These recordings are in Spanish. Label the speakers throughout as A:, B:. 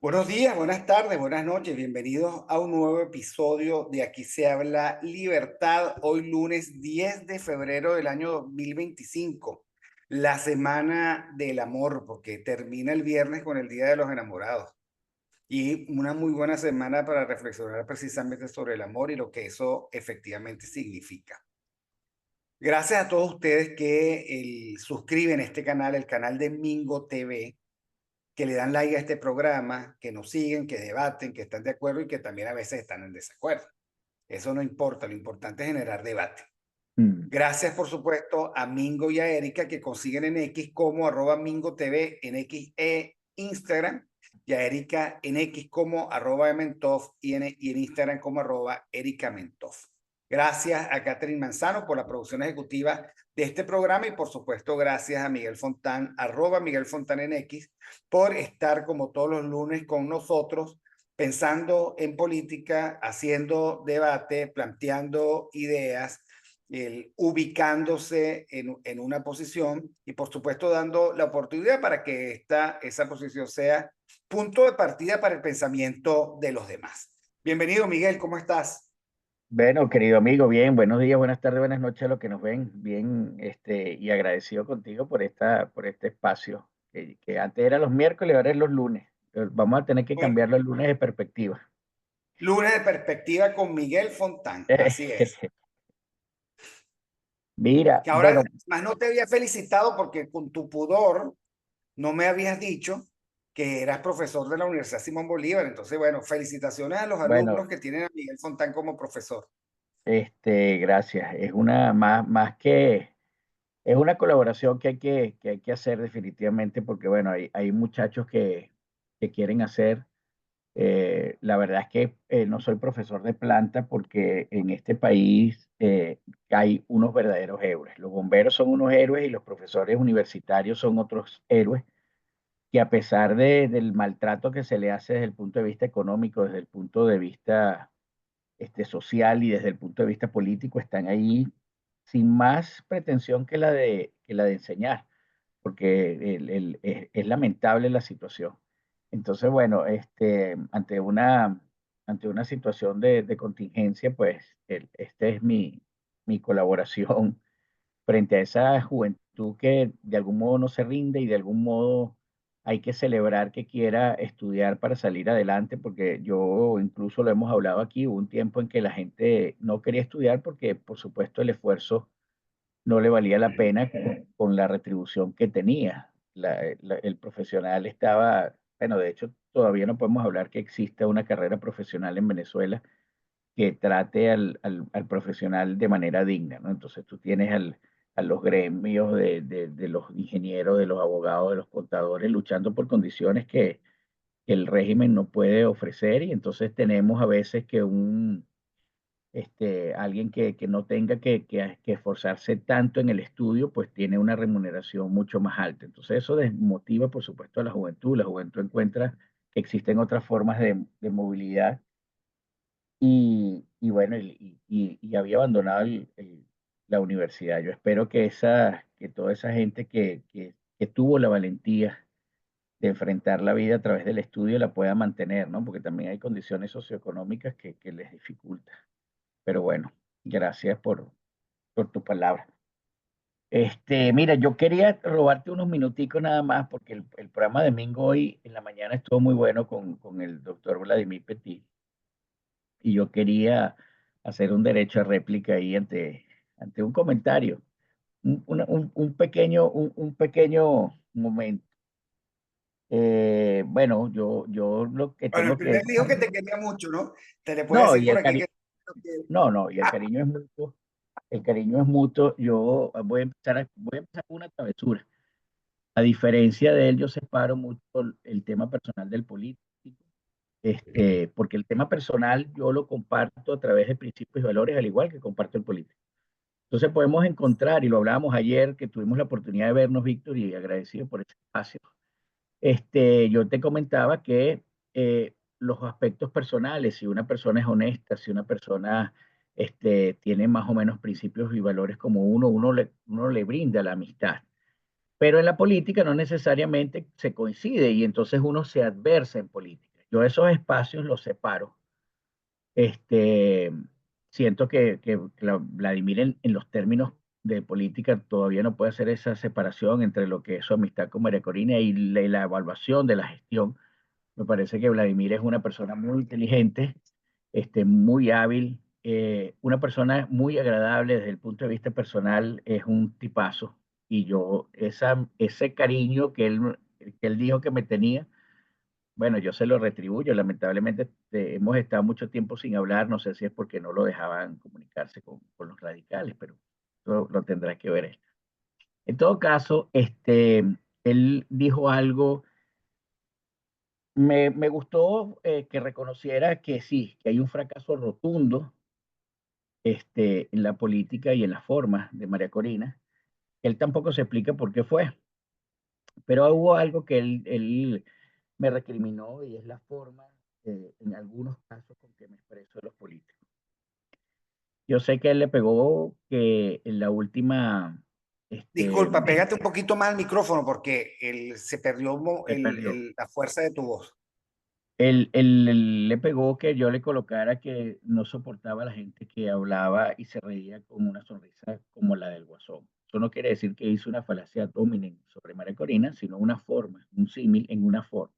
A: Buenos días, buenas tardes, buenas noches. Bienvenidos a un nuevo episodio de Aquí se habla libertad. Hoy lunes 10 de febrero del año 2025, la semana del amor, porque termina el viernes con el Día de los Enamorados. Y una muy buena semana para reflexionar precisamente sobre el amor y lo que eso efectivamente significa. Gracias a todos ustedes que suscriben este canal, el canal de Mingo TV, que le dan like a este programa, que nos siguen, que debaten, que están de acuerdo y que también a veces están en desacuerdo. Eso no importa, lo importante es generar debate.
B: Mm.
A: Gracias, por supuesto, a Mingo y a Erika, que consiguen en X como @MingoTV en X e Instagram, y a Erika en X como @Ementov y en Instagram como @ErikaMentov. Gracias a Catherine Manzano por la producción ejecutiva de este programa y por supuesto gracias a Miguel Fontán, @Miguel Fontán en X, por estar como todos los lunes con nosotros pensando en política, haciendo debate, planteando ideas, ubicándose en una posición y por supuesto dando la oportunidad para que esa posición sea punto de partida para el pensamiento de los demás. Bienvenido, Miguel, ¿cómo estás?
B: Bueno, querido amigo, bien, buenos días, buenas tardes, buenas noches a los que nos ven. Bien, y agradecido contigo por este espacio, que antes era los miércoles, ahora es los lunes. Vamos a tener que
A: Bueno,
B: cambiarlo el lunes de perspectiva.
A: lunes de perspectiva con Miguel Fontán, así es.
B: Mira,
A: Que ahora
B: bueno,
A: más no te había felicitado porque con tu pudor no me habías dicho que eras profesor de la Universidad Simón Bolívar. Entonces, bueno, felicitaciones a los
B: bueno,
A: alumnos que tienen a Miguel Fontán como profesor.
B: gracias. Es una más que es una colaboración que hay que hacer definitivamente, porque bueno, hay muchachos que quieren hacer. La verdad es que no soy profesor de planta porque en este país hay unos verdaderos héroes. Los bomberos son unos héroes y los profesores universitarios son otros héroes que a pesar del maltrato que se le hace desde el punto de vista económico, desde el punto de vista social y desde el punto de vista político, están ahí sin más pretensión que la de enseñar, porque es lamentable la situación. Entonces, bueno, ante una situación de contingencia, pues esta es mi colaboración frente a esa juventud que de algún modo no se rinde y de algún modo hay que celebrar que quiera estudiar para salir adelante, porque yo incluso lo hemos hablado aquí, hubo un tiempo en que la gente no quería estudiar porque, por supuesto, el esfuerzo no le valía la pena con la retribución que tenía. El profesional estaba, bueno, de hecho, todavía no podemos hablar que exista una carrera profesional en Venezuela que trate al profesional de manera digna, ¿no? Entonces tú tienes a los gremios de los ingenieros, de los abogados, de los contadores, luchando por condiciones que el régimen no puede ofrecer, y entonces tenemos a veces que alguien que no tenga que esforzarse tanto en el estudio, pues tiene una remuneración mucho más alta. Entonces eso desmotiva, por supuesto, a la juventud. La juventud encuentra que existen otras formas de movilidad y bueno, y había abandonado la universidad. Yo espero que toda esa gente que tuvo la valentía de enfrentar la vida a través del estudio la pueda mantener, ¿no? Porque también hay condiciones socioeconómicas que les dificultan. Pero bueno, gracias por tu palabra. Mira, yo quería robarte unos minuticos nada más, porque el programa de Mingo hoy en la mañana estuvo muy bueno con el doctor Vladimir Petit, y yo quería hacer un derecho a réplica ahí ante un comentario, un pequeño momento. Bueno, yo lo que
A: Bueno, el
B: tengo que...
A: primer dijo que te quería mucho, ¿no? Te le puedo
B: No,
A: decir
B: y
A: por
B: el
A: aquí
B: cariño,
A: que...
B: no, no, y el cariño es mutuo. El cariño es mutuo. Yo voy a empezar con una travesura. A diferencia de él, yo separo mucho el tema personal del político, porque el tema personal yo lo comparto a través de principios y valores, al igual que comparto el político. Entonces podemos encontrar, y lo hablábamos ayer, que tuvimos la oportunidad de vernos, Víctor, y agradecido por ese espacio. Yo te comentaba que los aspectos personales, si una persona es honesta, si una persona tiene más o menos principios y valores como uno le brinda la amistad. Pero en la política no necesariamente se coincide y entonces uno se adversa en política. Yo esos espacios los separo. Este, siento que Vladimir en los términos de política todavía no puede hacer esa separación entre lo que es su amistad con María Corina y la evaluación de la gestión. Me parece que Vladimir es una persona muy inteligente, muy hábil, una persona muy agradable desde el punto de vista personal, es un tipazo. Y yo, ese cariño que él dijo que me tenía, bueno, yo se lo retribuyo. Lamentablemente hemos estado mucho tiempo sin hablar, no sé si es porque no lo dejaban comunicarse con los radicales, pero eso lo tendrá que ver él. En todo caso, él dijo algo, me gustó que reconociera que sí, que hay un fracaso rotundo en la política y en las formas de María Corina. Él tampoco se explica por qué fue, pero hubo algo que él me recriminó y es la forma, en algunos casos, con que me expreso de los políticos. Yo sé que él le pegó que en la última,
A: Disculpa, pégate un poquito más al micrófono porque se perdió
B: se perdió.
A: la fuerza de tu voz.
B: Él le pegó que yo le colocara que no soportaba a la gente que hablaba y se reía con una sonrisa como la del Guasón. Eso no quiere decir que hizo una falacia dominen sobre María Corina, sino una forma, un símil en una forma.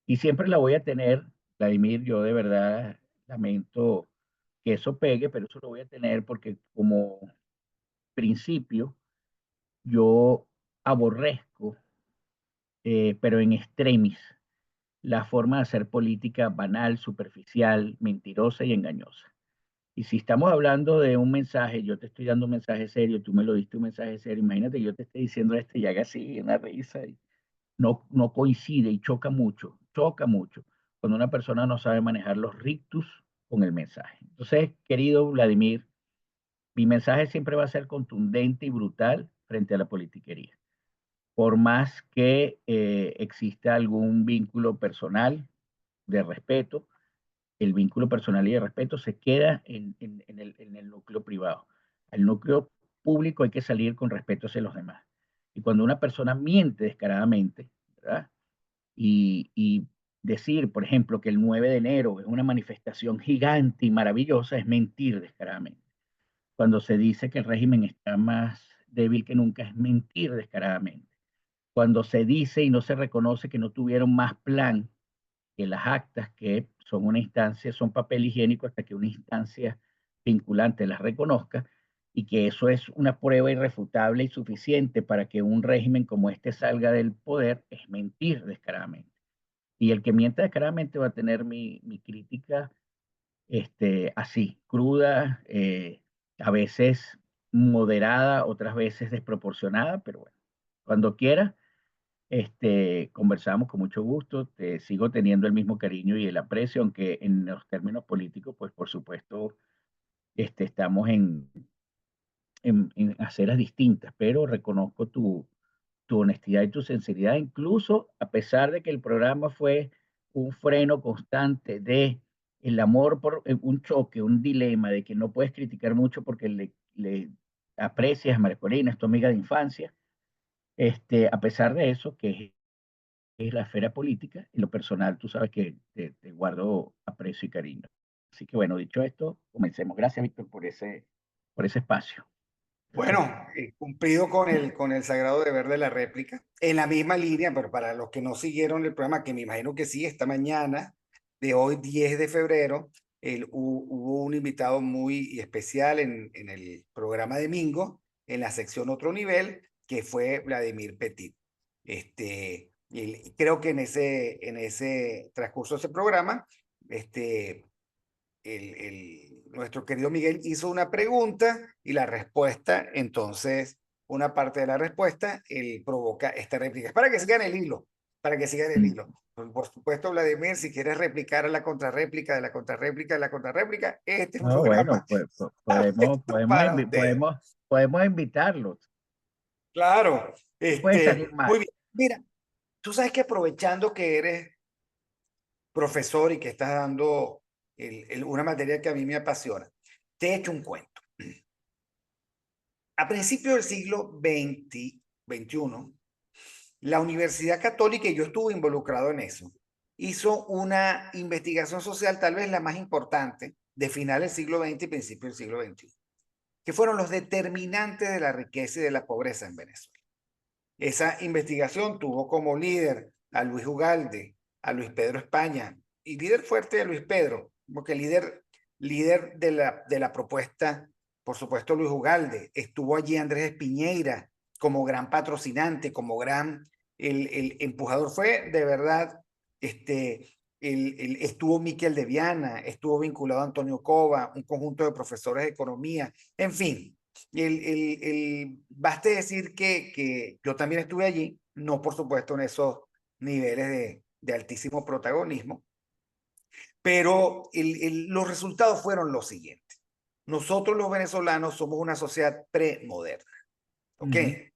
B: Y siempre la voy a tener, Vladimir, yo de verdad lamento que eso pegue, pero eso lo voy a tener porque como principio yo aborrezco, pero en extremis, la forma de hacer política banal, superficial, mentirosa y engañosa. Y si estamos hablando de un mensaje, yo te estoy dando un mensaje serio, tú me lo diste un mensaje serio, imagínate yo te estoy diciendo y haga así, una risa, y no coincide y choca mucho cuando una persona no sabe manejar los rictus con el mensaje. Entonces, querido Vladimir, mi mensaje siempre va a ser contundente y brutal frente a la politiquería. Por más que exista algún vínculo personal de respeto, el vínculo personal y de respeto se queda en el núcleo privado. El núcleo público hay que salir con respeto hacia los demás. Y cuando una persona miente descaradamente, ¿verdad? Y decir, por ejemplo, que el 9 de enero es una manifestación gigante y maravillosa es mentir descaradamente. Cuando se dice que el régimen está más débil que nunca es mentir descaradamente. Cuando se dice y no se reconoce que no tuvieron más plan que las actas, que son una instancia, son papel higiénico hasta que una instancia vinculante las reconozca, y que eso es una prueba irrefutable y suficiente para que un régimen como este salga del poder, es mentir descaradamente. Y el que miente descaradamente va a tener mi crítica así, cruda, a veces moderada, otras veces desproporcionada, pero bueno, cuando quiera, conversamos con mucho gusto, te sigo teniendo el mismo cariño y el aprecio, aunque en los términos políticos, pues por supuesto, estamos en aceras distintas, pero reconozco tu honestidad y tu sinceridad, incluso a pesar de que el programa fue un freno constante de el amor por un choque, un dilema de que no puedes criticar mucho porque le aprecias a María Corina, es tu amiga de infancia. A pesar de eso, que es la esfera política, en lo personal tú sabes que te guardo aprecio y cariño. Así que bueno, dicho esto, comencemos. Gracias, Víctor, por ese espacio.
A: Bueno, cumplido con el sagrado deber de la réplica, en la misma línea, pero para los que no siguieron el programa, que me imagino que sí, esta mañana de hoy, 10 de febrero, hubo un invitado muy especial en el programa de Mingo, en la sección Otro Nivel, que fue Vladimir Petit. Creo que en ese transcurso de ese programa, nuestro querido Miguel hizo una pregunta y la respuesta, entonces, una parte de la respuesta, él provoca esta réplica. Es para que sigan el hilo, para que sigan el
B: Mm.
A: hilo. Por supuesto, Vladimir, si quieres replicar a la contrarréplica de la contrarréplica de la contrarréplica, este es un
B: No, bueno,
A: programa
B: pues podemos,
A: abierto para ustedes.
B: podemos invitarlos.
A: Claro,
B: ¿Qué puede salir mal?
A: muy bien. Mira, tú sabes que aprovechando que eres profesor y que estás dando una materia que a mí me apasiona, te he hecho un cuento. A principios del siglo XX, XXI, la Universidad Católica, y yo estuve involucrado en eso, hizo una investigación social, tal vez la más importante, de final del siglo XX y principio del siglo XXI, que fueron los determinantes de la riqueza y de la pobreza en Venezuela. Esa investigación tuvo como líder a Luis Ugalde, a Luis Pedro España, y líder fuerte a Luis Pedro, porque líder de la propuesta, por supuesto, Luis Ugalde. Estuvo allí Andrés Piñeira como gran patrocinante, como gran el empujador. Fue de verdad, estuvo Miquel de Viana, estuvo vinculado a Antonio Cova, un conjunto de profesores de economía, en fin. Baste decir que yo también estuve allí, no por supuesto en esos niveles de altísimo protagonismo, pero los resultados fueron los siguientes. Nosotros los venezolanos somos una sociedad premoderna, ¿ok?
B: Ujú,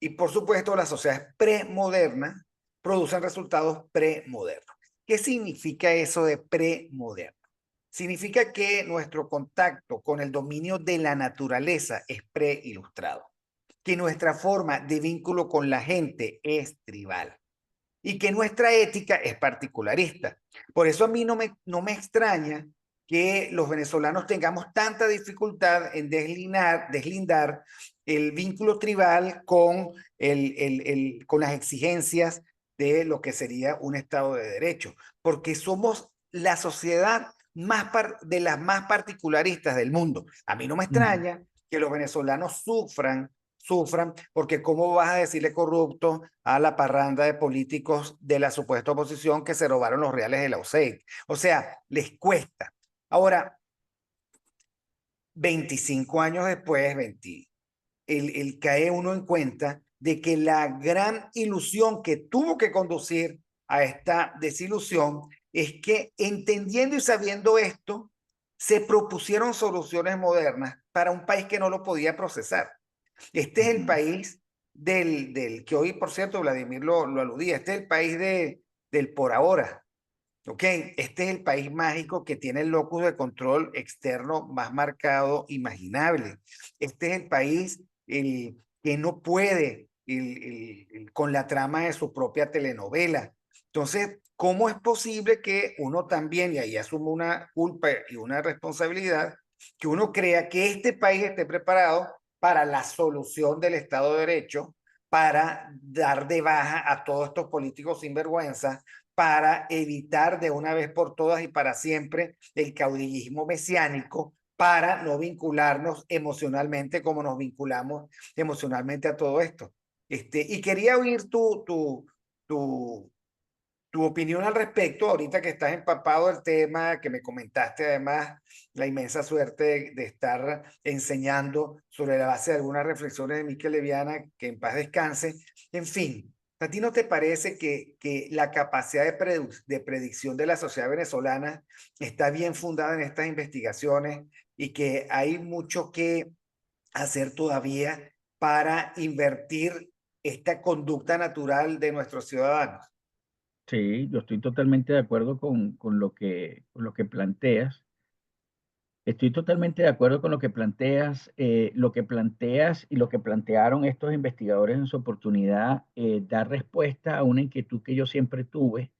A: Y por supuesto las sociedades premodernas producen resultados premodernos. ¿Qué significa eso de premoderno? Significa que nuestro contacto con el dominio de la naturaleza es preilustrado, que nuestra forma de vínculo con la gente es tribal y que nuestra ética es particularista. Por eso a mí no me extraña que los venezolanos tengamos tanta dificultad en deslindar el vínculo tribal con, con las exigencias de lo que sería un Estado de Derecho, porque somos la sociedad de las más particularistas del mundo. A mí no me
B: ujú.
A: extraña que los venezolanos sufran, porque cómo vas a decirle corrupto a la parranda de políticos de la supuesta oposición que se robaron los reales de la USAID. O sea, les cuesta. Ahora, 25 años después, cae uno en cuenta de que la gran ilusión que tuvo que conducir a esta desilusión es que entendiendo y sabiendo esto, se propusieron soluciones modernas para un país que no lo podía procesar. Este es el
B: Ujú.
A: país que hoy, por cierto, Vladimir lo aludía, este es el país del por ahora, ¿ok? Este es el país mágico que tiene el locus de control externo más marcado imaginable. Este es el país que no puede con la trama de su propia telenovela. Entonces, ¿cómo es posible que uno también, y ahí asume una culpa y una responsabilidad, que uno crea que este país esté preparado para la solución del Estado de Derecho, para dar de baja a todos estos políticos sinvergüenza, para evitar de una vez por todas y para siempre el caudillismo mesiánico, para no vincularnos emocionalmente como nos vinculamos emocionalmente a todo esto? Y quería oír tu, tu opinión al respecto, ahorita que estás empapado del tema, que me comentaste además la inmensa suerte de estar enseñando sobre la base de algunas reflexiones de Miquel Leviana, que en paz descanse. En fin, ¿a ti no te parece que la capacidad de predicción de la sociedad venezolana está bien fundada en estas investigaciones y que hay mucho que hacer todavía para invertir esta conducta natural de nuestros ciudadanos?
B: Sí, yo estoy totalmente de acuerdo con lo que planteas. Estoy totalmente de acuerdo con lo que planteas y lo que plantearon estos investigadores en su oportunidad, da respuesta a una inquietud que yo siempre tuve,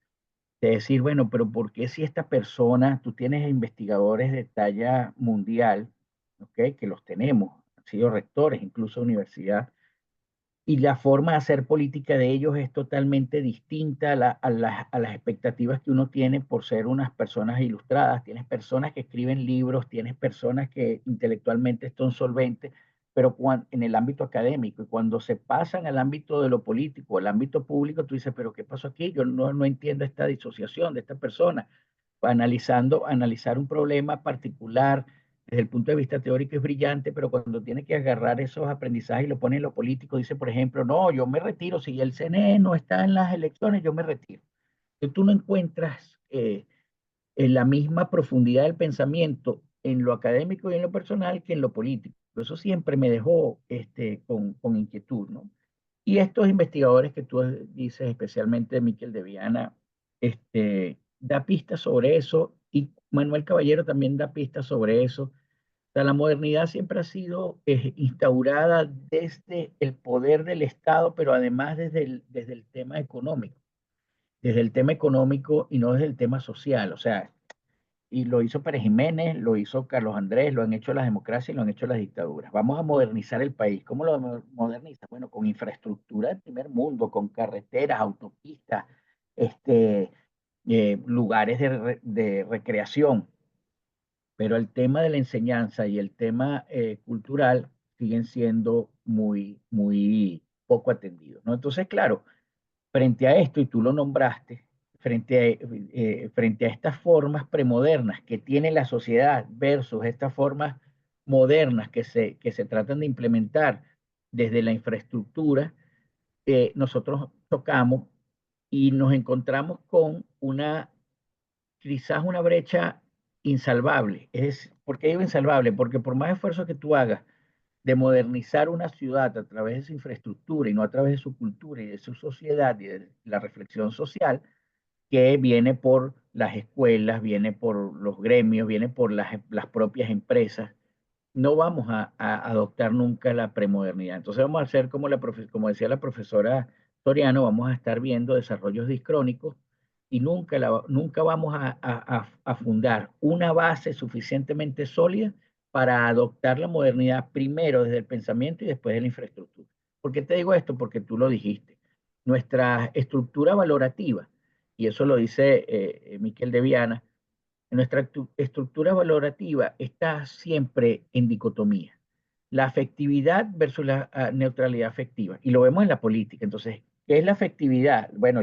B: de decir, bueno, pero ¿por qué si esta persona, tú tienes investigadores de talla mundial, ¿ok? Que los tenemos, han sido rectores, incluso de universidad, y la forma de hacer política de ellos es totalmente distinta a las expectativas que uno tiene por ser unas personas ilustradas. Tienes personas que escriben libros, tienes personas que intelectualmente son solventes, pero en el ámbito académico, y cuando se pasan al ámbito de lo político, al ámbito público, tú dices, pero ¿qué pasó aquí? Yo no entiendo esta disociación de esta persona. Analizar un problema particular desde el punto de vista teórico es brillante, pero cuando tiene que agarrar esos aprendizajes y lo pone en lo político, dice, por ejemplo, no, yo me retiro, si el CNE no está en las elecciones, yo me retiro. Entonces, tú no encuentras en la misma profundidad del pensamiento en lo académico y en lo personal que en lo político. Eso siempre me dejó con inquietud, ¿no? Y estos investigadores que tú dices, especialmente Miquel de Viana, da pistas sobre eso, y Manuel Caballero también da pistas sobre eso. O sea, la modernidad siempre ha sido instaurada desde el poder del Estado, pero además desde el tema económico. desde el tema económico y no desde el tema social. O sea, y lo hizo Pérez Jiménez, lo hizo Carlos Andrés, lo han hecho las democracias y lo han hecho las dictaduras. Vamos a modernizar el país. ¿Cómo lo moderniza? Bueno, con infraestructura del primer mundo, con carreteras, autopistas, este, lugares de recreación. Pero el tema de la enseñanza y el tema cultural siguen siendo muy poco atendidos, ¿no? Entonces, claro, frente a esto, y tú lo nombraste, frente a estas formas premodernas que tiene la sociedad versus estas formas modernas que se tratan de implementar desde la infraestructura, nosotros tocamos y nos encontramos con quizás una brecha insalvable. ¿Por qué digo insalvable? Porque por más esfuerzo que tú hagas de modernizar una ciudad a través de su infraestructura y no a través de su cultura y de su sociedad y de la reflexión social, que viene por las escuelas, viene por los gremios, viene por las propias empresas, no vamos a adoptar nunca la premodernidad. Entonces vamos a hacer como decía la profesora Soriano, vamos a estar viendo desarrollos discrónicos y nunca vamos a fundar una base suficientemente sólida para adoptar la modernidad primero desde el pensamiento y después de la infraestructura. ¿Por qué te digo esto? Porque tú lo dijiste. Nuestra estructura valorativa, y eso lo dice Miquel de Viana, nuestra estructura valorativa está siempre en dicotomía. La afectividad versus la neutralidad afectiva. Y lo vemos en la política. Entonces, ¿qué es la afectividad? Bueno,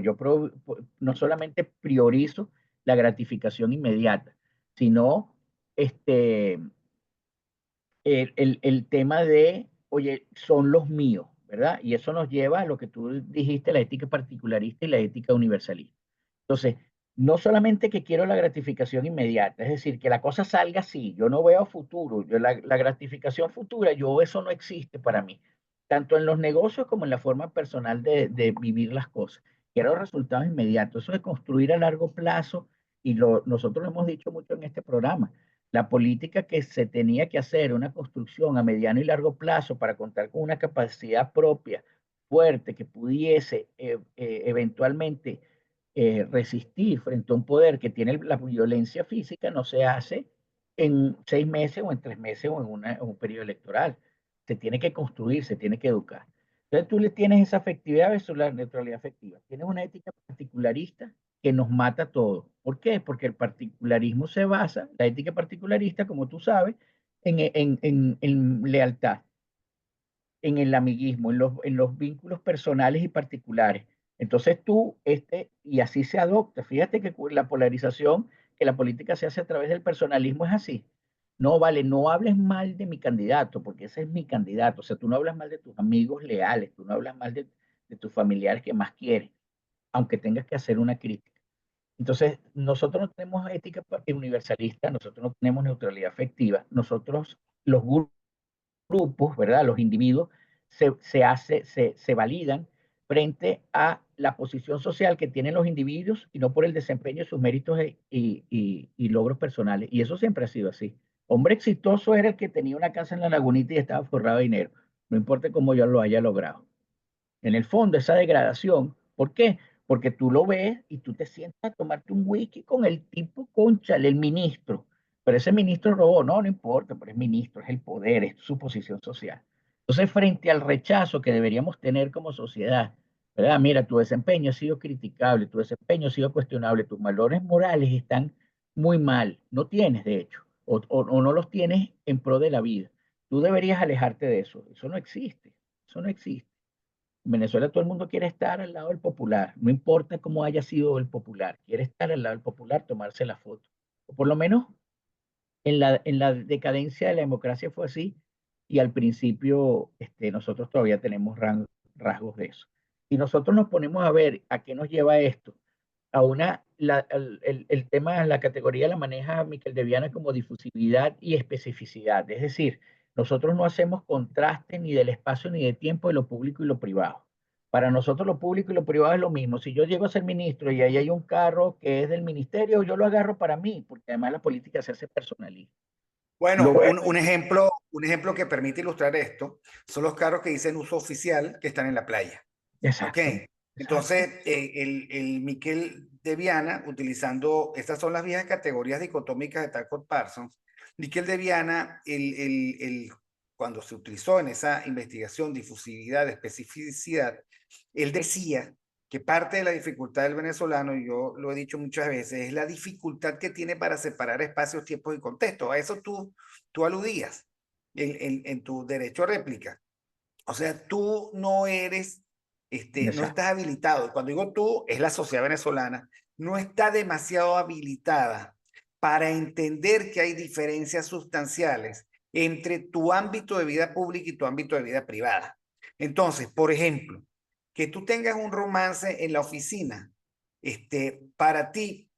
B: no solamente priorizo la gratificación inmediata, sino este, el tema de, oye, son los míos, ¿verdad? Y eso nos lleva a lo que tú dijiste, la ética particularista y la ética universalista. Entonces, no solamente que quiero la gratificación inmediata, es decir, que la cosa salga así, yo no veo futuro, la gratificación futura, eso no existe para mí, tanto en los negocios como en la forma personal de vivir las cosas. Quiero resultados inmediatos, eso de construir a largo plazo, y nosotros lo hemos dicho mucho en este programa, la política que se tenía que hacer, una construcción a mediano y largo plazo para contar con una capacidad propia fuerte que pudiese eventualmente resistir frente a un poder que tiene la violencia física no se hace en 6 meses o en 3 meses o en un periodo electoral. Se tiene que construir, se tiene que educar. Entonces tú le tienes esa afectividad versus la neutralidad afectiva. Tienes una ética particularista que nos mata a todos. ¿Por qué? Porque el particularismo se basa, la ética particularista, como tú sabes, en lealtad, en el amiguismo, en los vínculos personales y particulares. Entonces y así se adopta. Fíjate que la polarización, que la política se hace a través del personalismo es así. No, vale, no hables mal de mi candidato, porque ese es mi candidato. O sea, tú no hablas mal de tus amigos leales, tú no hablas mal de tus familiares que más quieres, aunque tengas que hacer una crítica. Entonces, nosotros no tenemos ética universalista, nosotros no tenemos neutralidad afectiva, los grupos, ¿verdad? Los individuos se validan frente a la posición social que tienen los individuos y no por el desempeño de sus méritos y logros personales. Y eso siempre ha sido así. Hombre exitoso era el que tenía una casa en la Lagunita y estaba forrado de dinero, no importa cómo yo lo haya logrado. En el fondo, esa degradación, ¿por qué? Porque tú lo ves y tú te sientas a tomarte un whisky con el tipo, cónchale, el ministro. Pero ese ministro robó, no importa, pero es ministro, es el poder, es su posición social. Entonces, frente al rechazo que deberíamos tener como sociedad, ¿verdad? Mira, tu desempeño ha sido criticable, tu desempeño ha sido cuestionable, tus valores morales están muy mal, no tienes, de hecho, o no los tienes en pro de la vida. Tú deberías alejarte de eso. Eso no existe, eso no existe. En Venezuela todo el mundo quiere estar al lado del popular, no importa cómo haya sido el popular, quiere estar al lado del popular, tomarse la foto. O por lo menos en la decadencia de la democracia fue así y al principio nosotros todavía tenemos rasgos de eso. Y nosotros nos ponemos a ver a qué nos lleva esto. El tema, la categoría la maneja Miquel de Viana como difusividad y especificidad. Es decir, nosotros no hacemos contraste ni del espacio ni de tiempo de lo público y lo privado. Para nosotros lo público y lo privado es lo mismo. Si yo llego a ser ministro y ahí hay un carro que es del ministerio, yo lo agarro para mí, porque además la política se hace personalista.
A: Bueno,
B: Lo bueno.
A: un ejemplo que permite ilustrar esto son los carros que dicen uso oficial que están en la playa. ¿Ok?
B: Exacto. exacto.
A: Entonces, el Miquel de Viana, utilizando, estas son las viejas categorías dicotómicas de Talcott Parsons, Miquel de Viana, cuando se utilizó en esa investigación difusividad, especificidad, él decía que parte de la dificultad del venezolano, y yo lo he dicho muchas veces, es la dificultad que tiene para separar espacios, tiempos y contextos. A eso tú aludías en tu derecho a réplica. O sea, tú no eres, no estás
B: Exacto.
A: habilitado. Cuando digo tú, es la sociedad venezolana, no está demasiado habilitada para entender que hay diferencias sustanciales entre tu ámbito de vida pública y tu ámbito de vida privada. Entonces, por ejemplo, que tú tengas un romance en la oficina, para ti,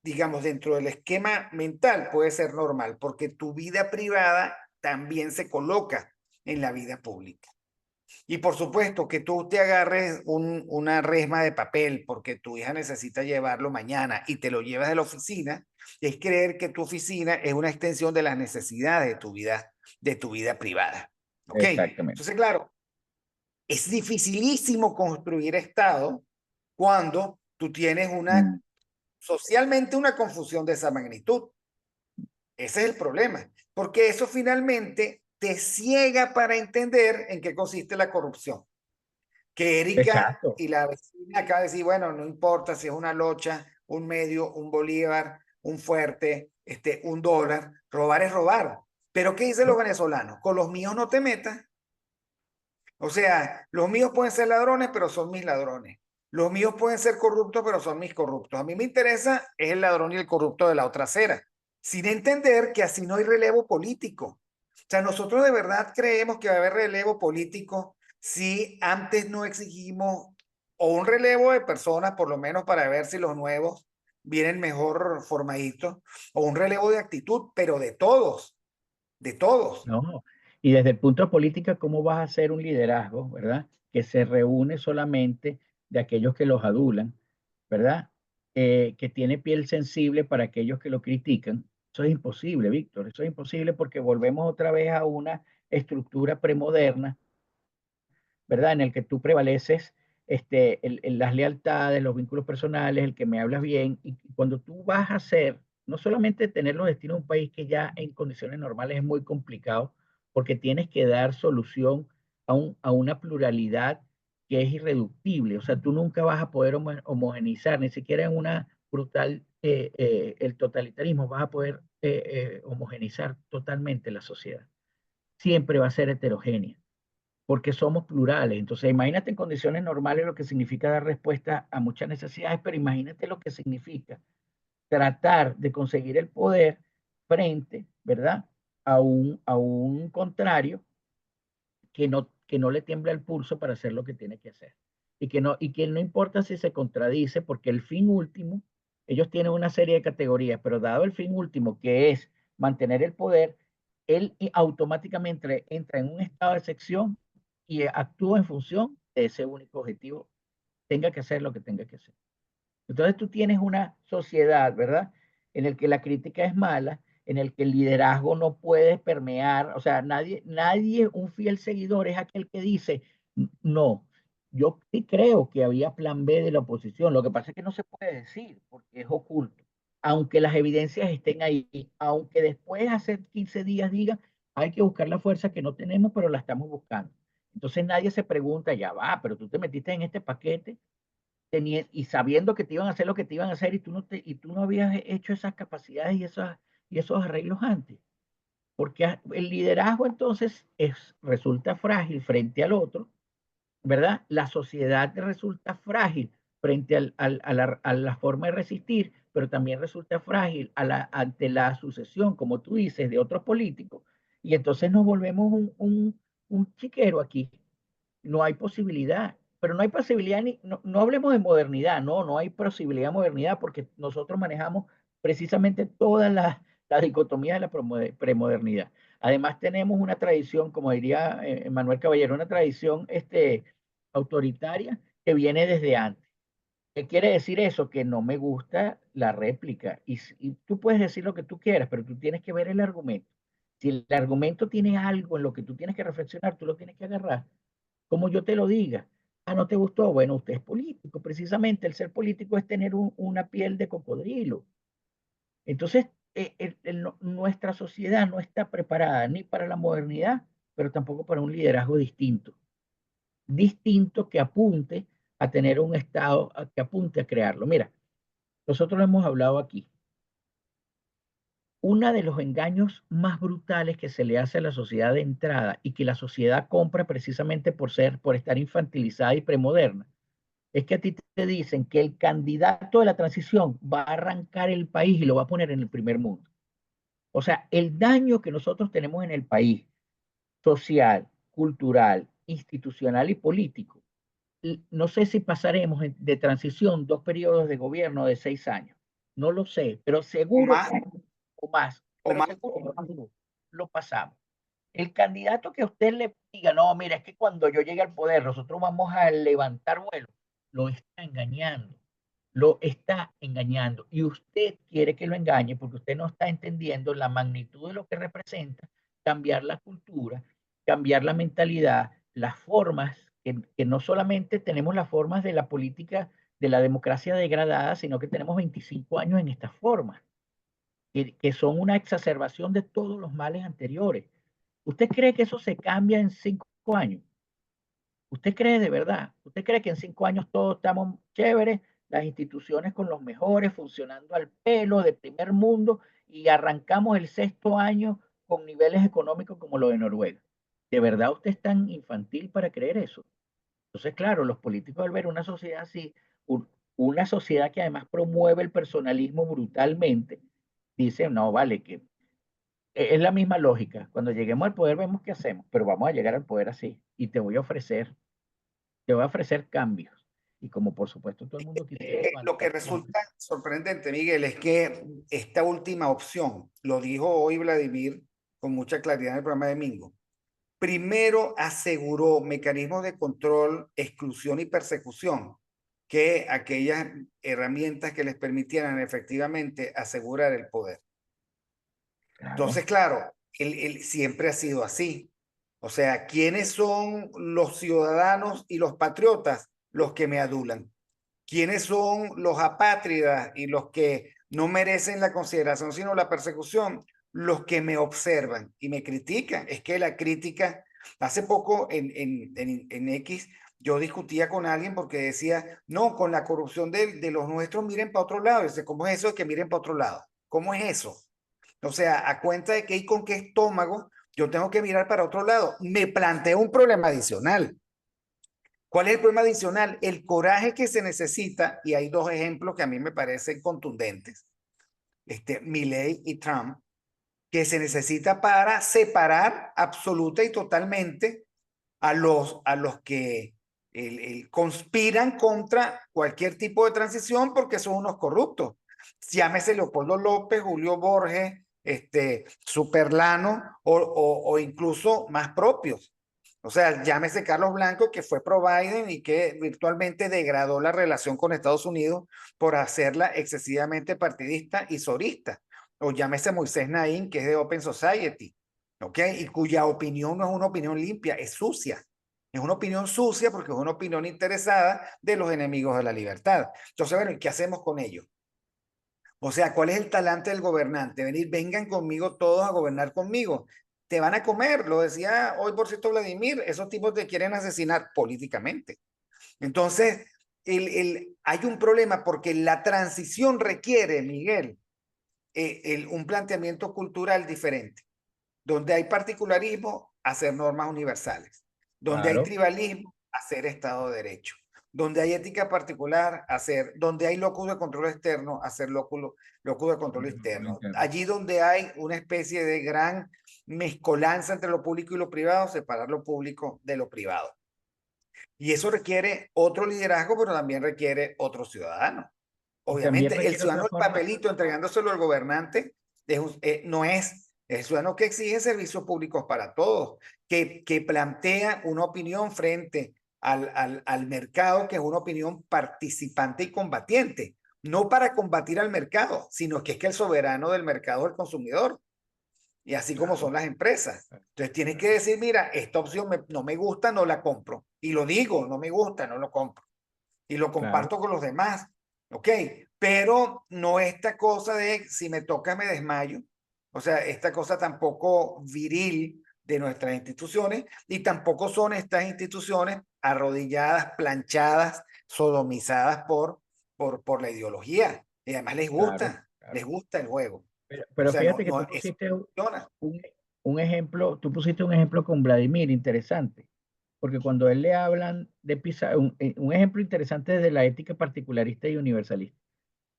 A: digamos, dentro del esquema mental puede ser normal, porque tu vida privada también se coloca en la vida pública. Y por supuesto que tú te agarres una resma de papel porque tu hija necesita llevarlo mañana y te lo llevas de la oficina, es creer que tu oficina es una extensión de las necesidades de tu vida privada. ¿Ok?
B: Exactamente.
A: Entonces, claro, es dificilísimo construir Estado cuando tú tienes
B: Mm,
A: socialmente una confusión de esa magnitud. Ese es el problema, porque eso finalmente te ciega para entender en qué consiste la corrupción. Que Erika
B: exacto.
A: y la vecina acaba de decir, bueno, no importa si es una locha, un medio, un bolívar, un fuerte, un dólar, robar es robar. Pero ¿qué dicen los venezolanos? Con los míos no te metas. O sea, los míos pueden ser ladrones, pero son mis ladrones. Los míos pueden ser corruptos, pero son mis corruptos. A mí me interesa es el ladrón y el corrupto de la otra acera, sin entender que así no hay relevo político. O sea, nosotros de verdad creemos que va a haber relevo político si antes no exigimos o un relevo de personas, por lo menos para ver si los nuevos vienen mejor formaditos, o un relevo de actitud, pero de todos, de todos.
B: No, y desde el punto de política, ¿cómo vas a hacer un liderazgo, verdad? Que se reúne solamente de aquellos que los adulan, ¿verdad? Que tiene piel sensible para aquellos que lo critican. Eso es imposible, Víctor. Eso es imposible porque volvemos otra vez a una estructura premoderna, ¿verdad? En el que tú prevaleces las lealtades, los vínculos personales, el que me hablas bien. Y cuando tú vas a hacer, no solamente tener los destinos de un país que ya en condiciones normales es muy complicado, porque tienes que dar solución a una pluralidad que es irreductible. O sea, tú nunca vas a poder homogeneizar, ni siquiera en una brutal, el totalitarismo, vas a poder homogeneizar totalmente la sociedad. Siempre va a ser heterogénea porque somos plurales. Entonces, imagínate en condiciones normales lo que significa dar respuesta a muchas necesidades, pero imagínate lo que significa tratar de conseguir el poder frente, ¿verdad? A un contrario que no le tiembla el pulso para hacer lo que tiene que hacer. Y que no importa si se contradice, porque el fin último, ellos tienen una serie de categorías, pero dado el fin último, que es mantener el poder, él automáticamente entra en un estado de excepción y actúa en función de ese único objetivo, tenga que hacer lo que tenga que hacer. Entonces tú tienes una sociedad, ¿verdad? En el que la crítica es mala, en el que el liderazgo no puede permear, o sea, nadie, un fiel seguidor es aquel que dice, no, yo sí creo que había plan B de la oposición, lo que pasa es que no se puede decir porque es oculto, aunque las evidencias estén ahí, aunque después hace 15 días digan, hay que buscar la fuerza que no tenemos, pero la estamos buscando. Entonces nadie se pregunta, ya va, pero tú te metiste en este paquete y sabiendo que te iban a hacer lo que te iban a hacer y tú no habías hecho esas capacidades y esos arreglos antes. Porque el liderazgo entonces resulta frágil frente al otro, ¿verdad? La sociedad resulta frágil frente a la forma de resistir, pero también resulta frágil ante la sucesión, como tú dices, de otros políticos. Y entonces nos volvemos un chiquero aquí, no hay posibilidad, pero no hay posibilidad, no hablemos de modernidad, no hay posibilidad de modernidad porque nosotros manejamos precisamente todas las dicotomías de la premodernidad. Además tenemos una tradición, como diría Manuel Caballero, una tradición autoritaria que viene desde antes. ¿Qué quiere decir eso? Que no me gusta la réplica. Y tú puedes decir lo que tú quieras, pero tú tienes que ver el argumento. Si el argumento tiene algo en lo que tú tienes que reflexionar, tú lo tienes que agarrar como yo te lo diga. Ah, ¿no te gustó? Bueno, usted es político. Precisamente el ser político es tener una piel de cocodrilo. Entonces, nuestra sociedad no está preparada ni para la modernidad, pero tampoco para un liderazgo distinto. Distinto que apunte a tener un Estado, que apunte a crearlo. Mira, nosotros lo hemos hablado aquí. Uno de los engaños más brutales que se le hace a la sociedad de entrada y que la sociedad compra precisamente por estar infantilizada y premoderna, es que a ti te dicen que el candidato de la transición va a arrancar el país y lo va a poner en el primer mundo. O sea, el daño que nosotros tenemos en el país, social, cultural, institucional y político, no sé si pasaremos de transición 2 periodos de gobierno de 6 años. No lo sé, pero
A: O
B: seguro
A: más,
B: o más,
A: o
B: pero
A: más.
B: seguro lo pasamos. El candidato que usted le diga, no, mira, es que cuando yo llegue al poder, nosotros vamos a levantar vuelo, lo está engañando, lo está engañando. Y usted quiere que lo engañe porque usted no está entendiendo la magnitud de lo que representa cambiar la cultura, cambiar la mentalidad, las formas, que no solamente tenemos las formas de la política, de la democracia degradada, sino que tenemos 25 años en estas formas que son una exacerbación de todos los males anteriores. ¿Usted cree que eso se cambia en 5 años? ¿Usted cree de verdad? ¿Usted cree que en 5 años todos estamos chéveres, las instituciones con los mejores, funcionando al pelo, de primer mundo, y arrancamos el 6.º año con niveles económicos como lo de Noruega? ¿De verdad usted es tan infantil para creer eso? Entonces, claro, los políticos al ver una sociedad así, una sociedad que además promueve el personalismo brutalmente, dicen, no, vale, que es la misma lógica. Cuando lleguemos al poder vemos qué hacemos, pero vamos a llegar al poder así y te voy a ofrecer cambios. Y como por supuesto todo el mundo quisiera
A: Lo que
B: levantar.
A: resulta sorprendente, Miguel, es que esta última opción, lo dijo hoy Vladimir con mucha claridad en el programa de Mingo, primero aseguró mecanismos de control, exclusión y persecución que aquellas herramientas que les permitieran efectivamente asegurar el poder.
B: Claro,
A: Entonces, claro, él siempre ha sido así. O sea, ¿quiénes son los ciudadanos y los patriotas? Los que me adulan. ¿Quiénes son los apátridas y los que no merecen la consideración, sino la persecución? Los que me observan y me critican. Es que la crítica, hace poco en X, yo discutía con alguien porque decía, no, con la corrupción de los nuestros, miren para otro lado. Y dice, ¿cómo es eso de que miren para otro lado? ¿Cómo es eso? O sea, a cuenta de que y con qué estómago yo tengo que mirar para otro lado. Me planteo un problema adicional. ¿Cuál es el problema adicional? El coraje que se necesita, y hay dos ejemplos que a mí me parecen contundentes, Milley y Trump, que se necesita para separar absoluta y totalmente a los que conspiran contra cualquier tipo de transición porque son unos corruptos. Llámese Leopoldo López, Julio Borges, Superlano o incluso más propios. O sea, llámese Carlos Blanco, que fue pro Biden y que virtualmente degradó la relación con Estados Unidos por hacerla excesivamente partidista y sorista. O llámese Moisés Naín, que es de Open Society, ¿ok? Y cuya opinión no es una opinión limpia, es sucia. Es una opinión sucia porque es una opinión interesada de los enemigos de la libertad. Entonces, bueno, ¿y qué hacemos con ello? O sea, ¿cuál es el talante del gobernante? Vengan conmigo todos a gobernar conmigo. Te van a comer, lo decía hoy por cierto Vladimir, esos tipos te quieren asesinar políticamente. Entonces, hay un problema porque la transición requiere, Miguel, un planteamiento cultural diferente. Donde hay particularismo, hacer normas universales. Donde hay
B: claro.
A: tribalismo, hacer Estado de Derecho. Donde hay ética particular, donde hay locus de control externo, hacer locus de control interno. Allí donde hay una especie de gran mezcolanza entre lo público y lo privado, separar lo público de lo privado. Y eso requiere otro liderazgo, pero también requiere otro ciudadano.
B: Y también
A: Obviamente, el
B: requiere
A: ciudadano
B: otra
A: del
B: forma.
A: papelito entregándoselo al gobernante no es el ciudadano que exige servicios públicos para todos, que plantea una opinión frente al mercado, que es una opinión participante y combatiente, no para combatir al mercado, sino que es que el soberano del mercado es el consumidor, y así como
B: Claro,
A: son las empresas. Entonces tienes que decir, mira, esta opción no me gusta, no la compro, y lo digo, no me gusta, no lo compro. Y lo
B: claro,
A: comparto con los demás, ¿ok? Pero no esta cosa de si me toca me desmayo, o sea, esta cosa tampoco viril de nuestras instituciones y tampoco son estas instituciones arrodilladas, planchadas, sodomizadas por la ideología. Y además
B: claro, claro.
A: les gusta el juego. O
B: Pero
A: sea,
B: fíjate que
A: no,
B: tú
A: eso
B: pusiste
A: funciona.
B: un ejemplo, tú pusiste un ejemplo con Vladimir interesante, porque cuando él le hablan de Pizarro, un ejemplo interesante de la ética particularista y universalista.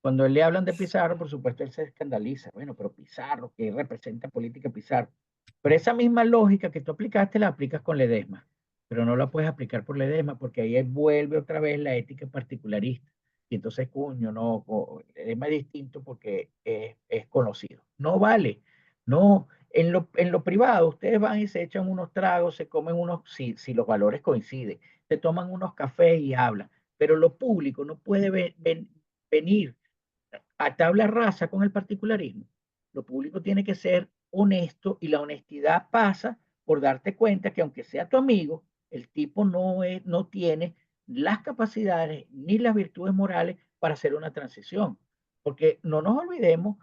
B: Cuando él le hablan de Pizarro, por supuesto, él se escandaliza. Bueno, pero Pizarro, ¿qué representa política Pizarro? Pero esa misma lógica que tú aplicaste, la aplicas con Ledesma, pero no la puedes aplicar por Ledesma, porque ahí vuelve otra vez la ética particularista. Y entonces, cuño, no, Ledesma es distinto porque es conocido. No vale, no. En lo privado, ustedes van y se echan unos tragos, se comen unos, si los valores coinciden, se toman unos cafés y hablan, pero lo público no puede venir a tabla rasa con el particularismo. Lo público tiene que ser honesto y la honestidad pasa por darte cuenta que aunque sea tu amigo, el tipo no tiene las capacidades ni las virtudes morales para hacer una transición. Porque no nos olvidemos,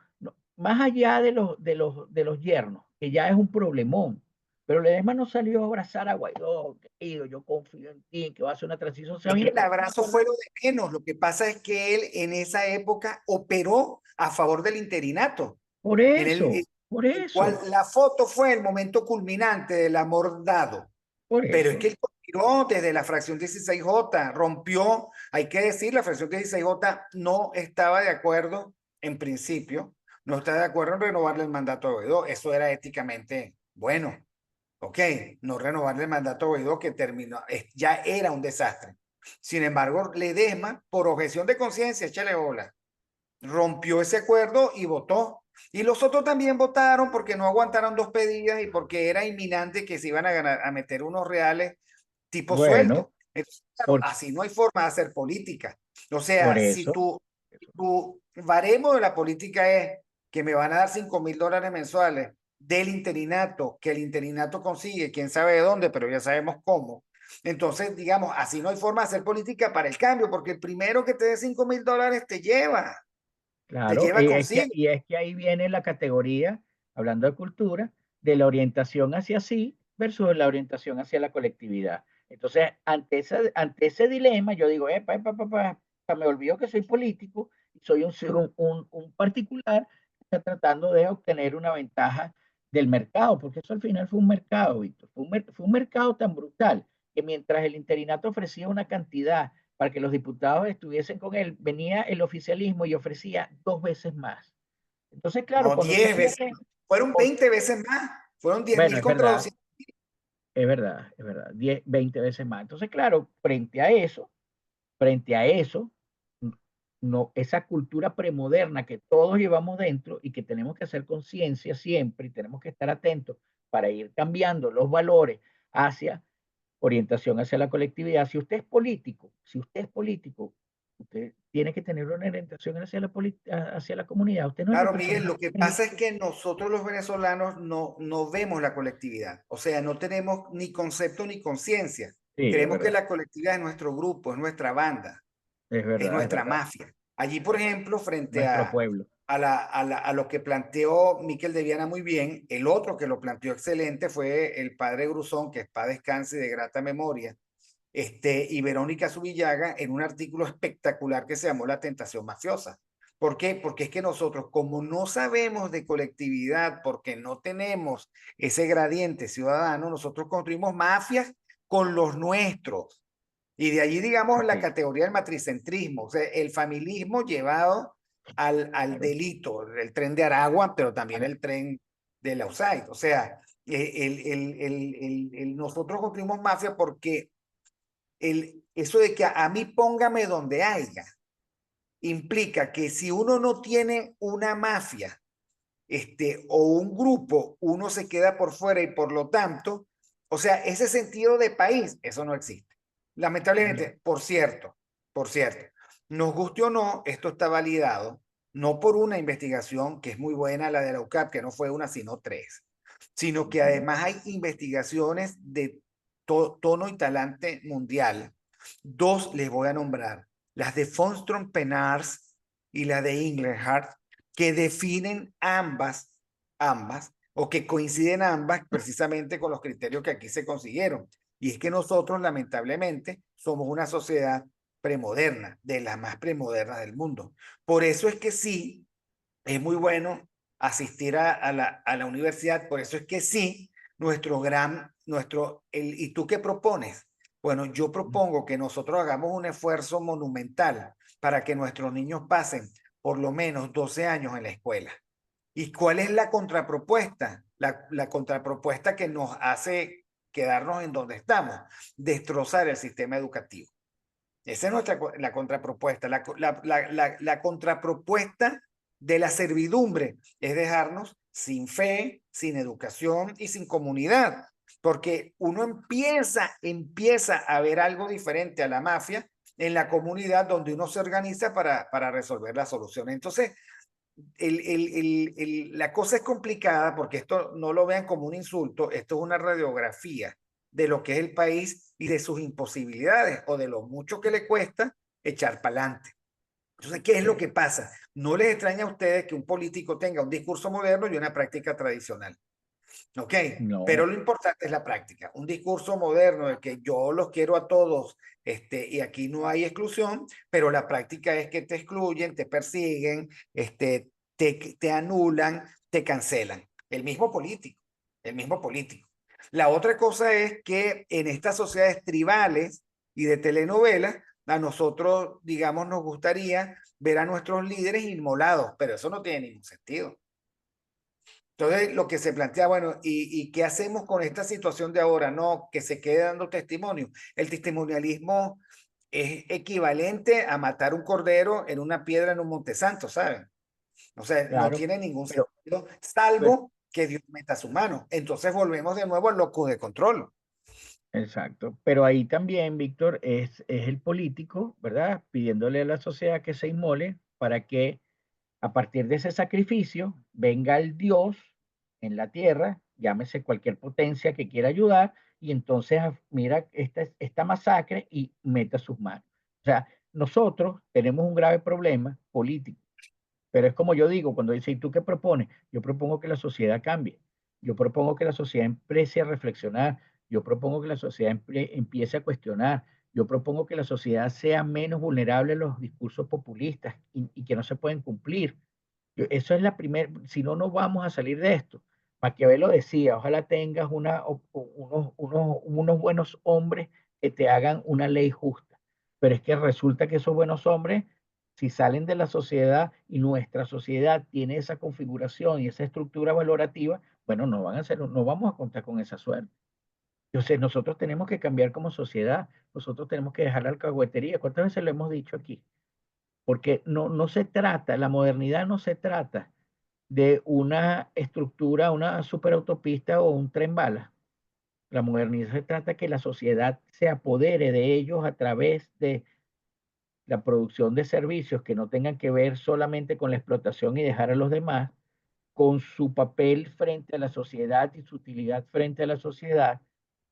B: más allá de los yernos, que ya es un problemón, pero Ledesma no salió a abrazar a Guaidó, querido, yo confío en ti, que va a hacer una transición.
A: Es que el abrazo fue lo de menos. Lo que pasa es que él en esa época operó a favor del interinato, en
B: Por
A: el cual
B: eso,
A: la foto fue el momento culminante del amor dado.
B: por
A: Pero es
B: eso.
A: que él tiró desde la fracción 16J, rompió, hay que decir, la fracción 16J no estaba de acuerdo en principio, no está de acuerdo en renovarle el mandato a Guaidó. Eso era éticamente bueno. Ok, no renovarle el mandato a Guaidó que terminó, ya era un desastre. Sin embargo, Ledesma, por objeción de conciencia, échale bola, rompió ese acuerdo y votó. Y los otros también votaron porque no aguantaron dos pedidas y porque era inminente que se iban a ganar, a meter unos reales tipo
B: Bueno,
A: sueldo. Entonces, claro,
B: por,
A: así no hay forma de hacer política. O
B: por
A: sea,
B: eso,
A: si tu baremo de la política es que me van a dar $5,000 mensuales del interinato, que el interinato consigue, quién sabe de dónde, pero ya sabemos cómo. Entonces, digamos, así no hay forma de hacer política para el cambio, porque el primero que te dé $5,000 te
B: claro,
A: lleva consigo.
B: y es que ahí viene la categoría, hablando de cultura, de la orientación hacia sí versus la orientación hacia la colectividad. Entonces, ante ese dilema, yo digo, me olvido que soy político, soy un particular que está tratando de obtener una ventaja del mercado, porque eso al final fue un mercado, Víctor, fue un mercado tan brutal que mientras el interinato ofrecía una cantidad para que los diputados estuviesen con él, venía el oficialismo y ofrecía 2 veces más. Entonces, claro,
A: No,
B: cuando tú
A: 10 veces.
B: tienes,
A: Fueron 20 veces más. Fueron diez
B: bueno,
A: mil contra 200.
B: es verdad, 10, 20 veces más. Entonces, claro, frente a eso, no, esa cultura premoderna que todos llevamos dentro y que tenemos que hacer conciencia siempre y tenemos que estar atentos para ir cambiando los valores hacia orientación hacia la colectividad. Si usted es político, usted tiene que tener una orientación hacia la comunidad. Usted no es
A: Claro, Miguel, lo
B: representante.
A: que pasa es que nosotros los venezolanos no vemos la colectividad, o sea, no tenemos ni concepto ni conciencia.
B: Sí,
A: Creemos que la colectividad es nuestro grupo, es nuestra banda, es
B: es
A: nuestra
B: verdad.
A: mafia. Allí, por ejemplo, frente
B: Nuestro pueblo.
A: a lo que planteó Miquel de Viana muy bien, el otro que lo planteó excelente fue el padre Gruzón, que es paz descanse de grata memoria, y Verónica Subillaga en un artículo espectacular que se llamó La tentación mafiosa. ¿Por qué? Porque es que nosotros, como no sabemos de colectividad, porque no tenemos ese gradiente ciudadano, nosotros construimos mafias con los nuestros. Y de allí, digamos, la
B: Sí,
A: categoría del matricentrismo, o sea, el familismo llevado al
B: claro.
A: delito, el tren de Aragua, pero también el tren de la USAID. O sea, nosotros construimos mafia porque eso de que a mí póngame donde haya, implica que si uno no tiene una mafia o un grupo, uno se queda por fuera y por lo tanto, o sea, ese sentido de país, eso no existe. Lamentablemente, por cierto, nos guste o no, esto está validado, no por una investigación que es muy buena, la de la UCAP, que no fue una, sino tres, sino que
B: Ujú.
A: además hay investigaciones de tono y talante mundial. Dos les voy a nombrar, las de von Strom-Penars y la de Engelhardt, que definen ambas, o que coinciden ambas precisamente con los criterios que aquí se consiguieron. Y es que nosotros, lamentablemente, somos una sociedad premoderna, de las más premodernas del mundo. Por eso es que sí, es muy bueno asistir a la universidad, por eso es que sí, ¿y tú qué propones? Bueno, yo propongo que nosotros hagamos un esfuerzo monumental para que nuestros niños pasen por lo menos 12 años en la escuela. ¿Y cuál es la contrapropuesta? La contrapropuesta que nos hace quedarnos en donde estamos, destrozar el sistema educativo. Esa es la contrapropuesta. La contrapropuesta de la servidumbre es dejarnos sin fe, sin educación y sin comunidad. Porque uno empieza a ver algo diferente a la mafia en la comunidad donde uno se organiza para resolver la solución. Entonces, la cosa es complicada porque esto no lo vean como un insulto, esto es una radiografía de lo que es el país y de sus imposibilidades o de lo mucho que le cuesta echar para adelante. Entonces, ¿qué es lo que pasa? No les extraña a ustedes que un político tenga un discurso moderno y una práctica tradicional. ¿Ok? Pero
B: No,
A: lo importante es la práctica. Un discurso moderno de que yo los quiero a todos, y aquí no hay exclusión, pero la práctica es que te excluyen, te persiguen, te anulan, te cancelan. El mismo político. La otra cosa es que en estas sociedades tribales y de telenovelas, a nosotros, digamos, nos gustaría ver a nuestros líderes inmolados, pero eso no tiene ningún sentido. Entonces, lo que se plantea, bueno, ¿y qué hacemos con esta situación de ahora? No, que se quede dando testimonio. El testimonialismo es equivalente a matar un cordero en una piedra en un montesanto, ¿saben? O sea, no
B: claro,
A: tiene ningún
B: pero,
A: sentido,
B: pero
A: salvo que Dios meta su mano. Entonces volvemos de nuevo al locus de control.
B: exacto. Pero ahí también, Víctor, es el político, ¿verdad? Pidiéndole a la sociedad que se inmole para que a partir de ese sacrificio venga el Dios en la tierra, llámese cualquier potencia que quiera ayudar, y entonces mira esta masacre y meta sus manos. O sea, nosotros tenemos un grave problema político, pero es como yo digo, cuando dice, ¿y tú qué propones? Yo propongo que la sociedad cambie. Yo propongo que la sociedad empiece a reflexionar. Yo propongo que la sociedad empiece a cuestionar. Yo propongo que la sociedad sea menos vulnerable a los discursos populistas y que no se pueden cumplir. Eso es la primera, si no, no vamos a salir de esto. Maquiavelo decía, ojalá tengas unos buenos hombres que te hagan una ley justa. Pero es que resulta que esos buenos hombres, si salen de la sociedad y nuestra sociedad tiene esa configuración y esa estructura valorativa, bueno, no vamos a contar con esa suerte. Entonces, nosotros tenemos que cambiar como sociedad, nosotros tenemos que dejar la alcahuetería. ¿Cuántas veces lo hemos dicho aquí? Porque no se trata, la modernidad no se trata de una estructura, una superautopista o un tren bala. La modernidad se trata que la sociedad se apodere de ellos a través de la producción de servicios que no tengan que ver solamente con la explotación y dejar a los demás, con su papel frente a la sociedad y su utilidad frente a la sociedad,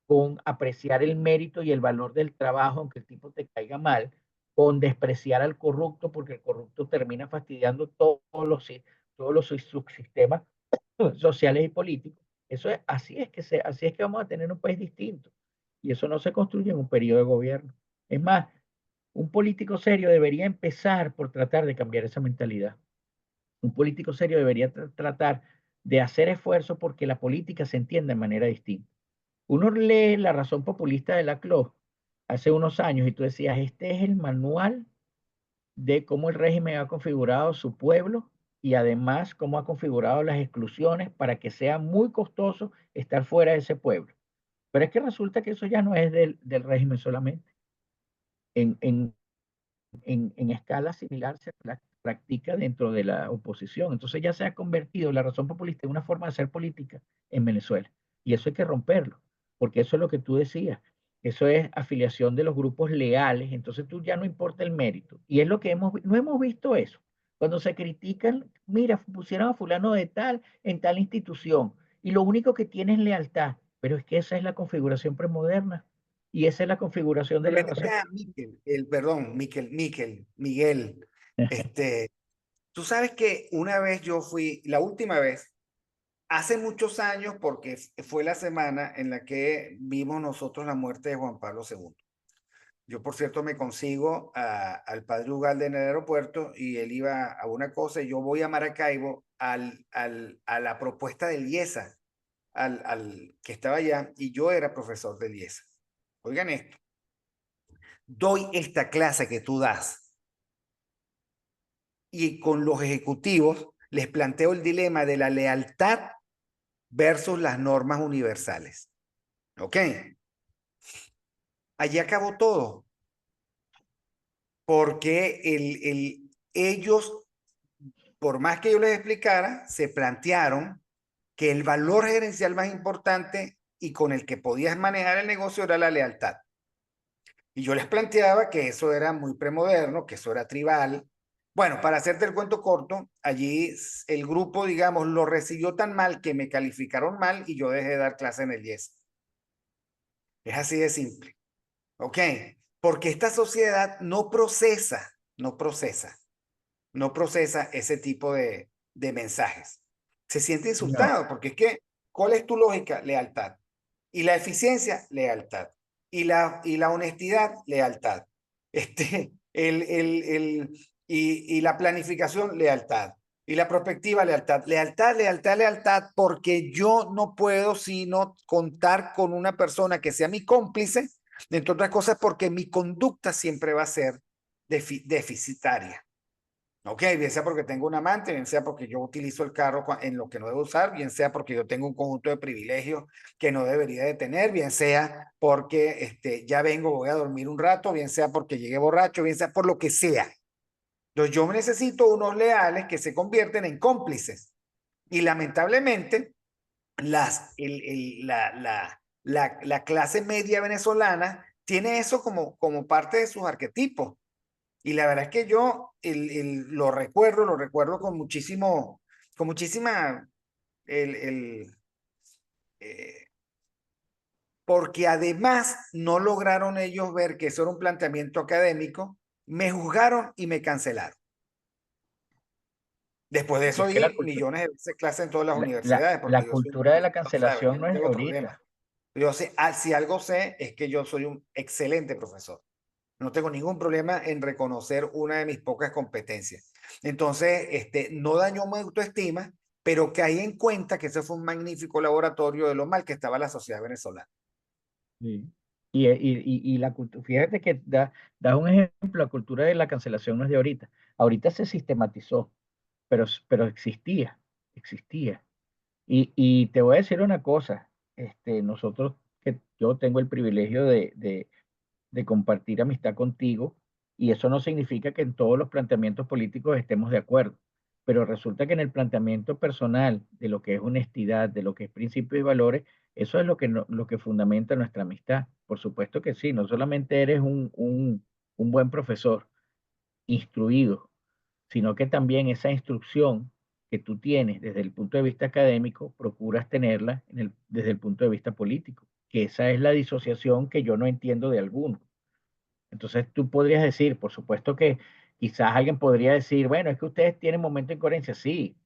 B: con apreciar el mérito y el valor del trabajo, aunque el tipo te caiga mal, con despreciar al corrupto, porque el corrupto termina fastidiando todos los subsistemas sociales y políticos. Así es que vamos a tener un país distinto. Y eso no se construye en un periodo de gobierno. Es más, un político serio debería empezar por tratar de cambiar esa mentalidad. Un político serio debería tratar de hacer esfuerzos porque la política se entienda de manera distinta. Uno lee La razón populista de Laclau hace unos años y tú decías, este es el manual de cómo el régimen ha configurado su pueblo y además cómo ha configurado las exclusiones para que sea muy costoso estar fuera de ese pueblo. Pero es que resulta que eso ya no es del régimen solamente. En, en, en escala similar se practica dentro de la oposición. Entonces ya se ha convertido la razón populista en una forma de hacer política en Venezuela. Y eso hay que romperlo, porque eso es lo que tú decías. Eso es afiliación de los grupos leales. Entonces tú ya no importa el mérito. Y es lo que no hemos visto eso. Cuando se critican, mira, pusieron a fulano de tal en tal institución y lo único que tiene es lealtad. pero es que esa es la configuración premoderna y esa es la configuración de
A: Pero
B: la
A: ven
B: razón.
A: acá, perdón, Miguel, este, tú sabes que una vez yo fui, la última vez, hace muchos años, porque fue la semana en la que vimos nosotros la muerte de Juan Pablo II. Yo, por cierto, me consigo al padre Ugalde en el aeropuerto y él iba a una cosa y yo voy a Maracaibo a la propuesta del IESA, que estaba allá y yo era profesor del IESA. Oigan esto, doy esta clase que tú das y con los ejecutivos les planteo el dilema de la lealtad versus las normas universales. ¿Ok? Allí acabó todo, porque ellos, por más que yo les explicara, se plantearon que el valor gerencial más importante y con el que podías manejar el negocio era la lealtad. Y yo les planteaba que eso era muy premoderno, que eso era tribal. Bueno, para hacerte el cuento corto, allí el grupo, digamos, lo recibió tan mal que me calificaron mal y yo dejé de dar clase en el IES. Es así de simple. ¿Ok? Porque esta sociedad no procesa ese tipo de mensajes. Se siente
B: No,
A: insultado porque es que, ¿cuál es tu lógica? Lealtad. Y la eficiencia, lealtad. Y la honestidad, lealtad. Y la planificación, lealtad. Y la perspectiva, lealtad. Lealtad, lealtad, lealtad, porque yo no puedo sino contar con una persona que sea mi cómplice, entre otras cosas, porque mi conducta siempre va a ser deficitaria. Ok, bien sea porque tengo un amante, bien sea porque yo utilizo el carro en lo que no debo usar, bien sea porque yo tengo un conjunto de privilegios que no debería de tener, bien sea porque ya vengo, voy a dormir un rato, bien sea porque llegué borracho, bien sea por lo que sea. Entonces yo necesito unos leales que se convierten en cómplices. Y lamentablemente, la clase media venezolana tiene eso como parte de sus arquetipos. Y la verdad es que yo lo recuerdo con muchísima, el, el, eh, porque además no lograron ellos ver que eso era un planteamiento académico, me juzgaron y me cancelaron. Después de
B: y
A: eso
B: es que
A: di millones de veces clases en todas las universidades,
B: la
A: porque yo soy un
B: cultura de la
A: profesor, ¿sabes? Yo
B: cancelación
A: no
B: no es de
A: tengo problema.
B: ahorita.
A: Yo sé, si algo sé, es que yo soy un excelente profesor. No tengo ningún problema en reconocer una de mis pocas competencias. Entonces, no dañó mi autoestima, pero caí en cuenta que ese fue un magnífico laboratorio de lo mal que estaba la sociedad venezolana.
B: Sí. Y la cultura, fíjate que da un ejemplo, la cultura de la cancelación no es de ahorita. Ahorita se sistematizó, pero existía. Y te voy a decir una cosa, nosotros, que yo tengo el privilegio de compartir amistad contigo, y eso no significa que en todos los planteamientos políticos estemos de acuerdo, pero resulta que en el planteamiento personal de lo que es honestidad, de lo que es principios y valores, eso es lo que, lo que fundamenta nuestra amistad. Por supuesto que sí, no solamente eres un buen profesor instruido, sino que también esa instrucción que tú tienes desde el punto de vista académico, procuras tenerla desde el punto de vista político, que esa es la disociación que yo no entiendo de alguno. Entonces tú podrías decir, por supuesto que quizás alguien podría decir, bueno, es que ustedes tienen momentos de incoherencia. Sí,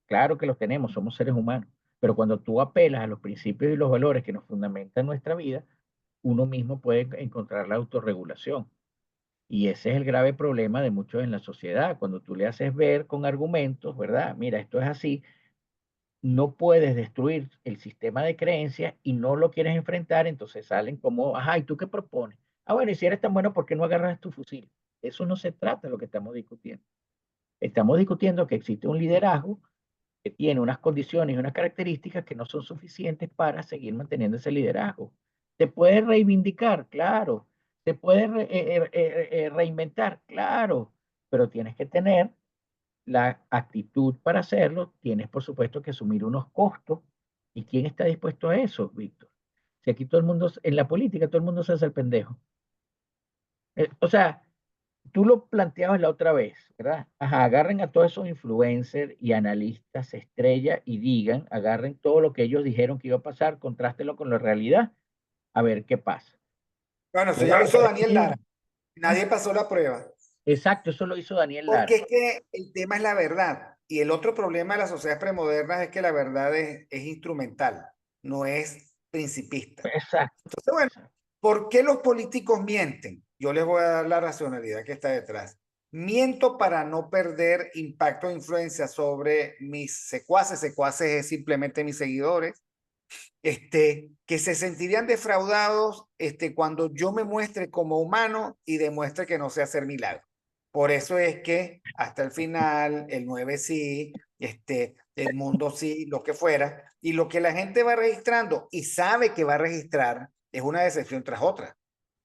B: claro que los tenemos, somos seres humanos. Pero cuando tú apelas a los principios y los valores que nos fundamentan nuestra vida, uno mismo puede encontrar la autorregulación. Y ese es el grave problema de muchos en la sociedad. Cuando tú le haces ver con argumentos, ¿verdad? Mira, esto es así, no puedes destruir el sistema de creencias y no lo quieres enfrentar, entonces salen como, ajá, ¿y tú qué propones? Ah, bueno, y si eres tan bueno, ¿por qué no agarras tu fusil? Eso no se trata de lo que estamos discutiendo. Estamos discutiendo que existe un liderazgo que tiene unas condiciones y unas características que no son suficientes para seguir manteniendo ese liderazgo. ¿Te puedes reivindicar? Claro. ¿Te puedes reinventar? Claro. Pero tienes que tener la actitud para hacerlo, tienes por supuesto que asumir unos costos. ¿Y quién está dispuesto a eso, Víctor? Si aquí todo el mundo, en la política, todo el mundo se hace el pendejo. O sea, tú lo planteabas la otra vez, ¿verdad? Ajá, agarren a todos esos influencers y analistas estrella y digan, agarren todo lo que ellos dijeron que iba a pasar, contrástelo con la realidad, a ver qué pasa.
A: Bueno, eso ya
B: ¿Verdad?
A: lo
B: Me
A: hizo
B: parece
A: Daniel Lara.
B: bien. ¿Mm?
A: Nadie pasó la prueba.
B: Exacto, eso lo hizo Daniel
A: Porque
B: Lara.
A: es que el tema es la verdad. Y el otro problema de las sociedades premodernas es que la verdad es instrumental, no es principista.
B: Exacto,
A: Entonces, bueno,
B: exacto.
A: ¿por qué los políticos mienten? Yo les voy a dar la racionalidad que está detrás. Miento para no perder impacto e influencia sobre mis secuaces. Secuaces es simplemente mis seguidores, que se sentirían defraudados, cuando yo me muestre como humano y demuestre que no sé hacer milagros. Por eso es que hasta el final, el 9 sí, el mundo sí, lo que fuera, y lo que la gente va registrando y sabe que va a registrar es una decepción tras otra.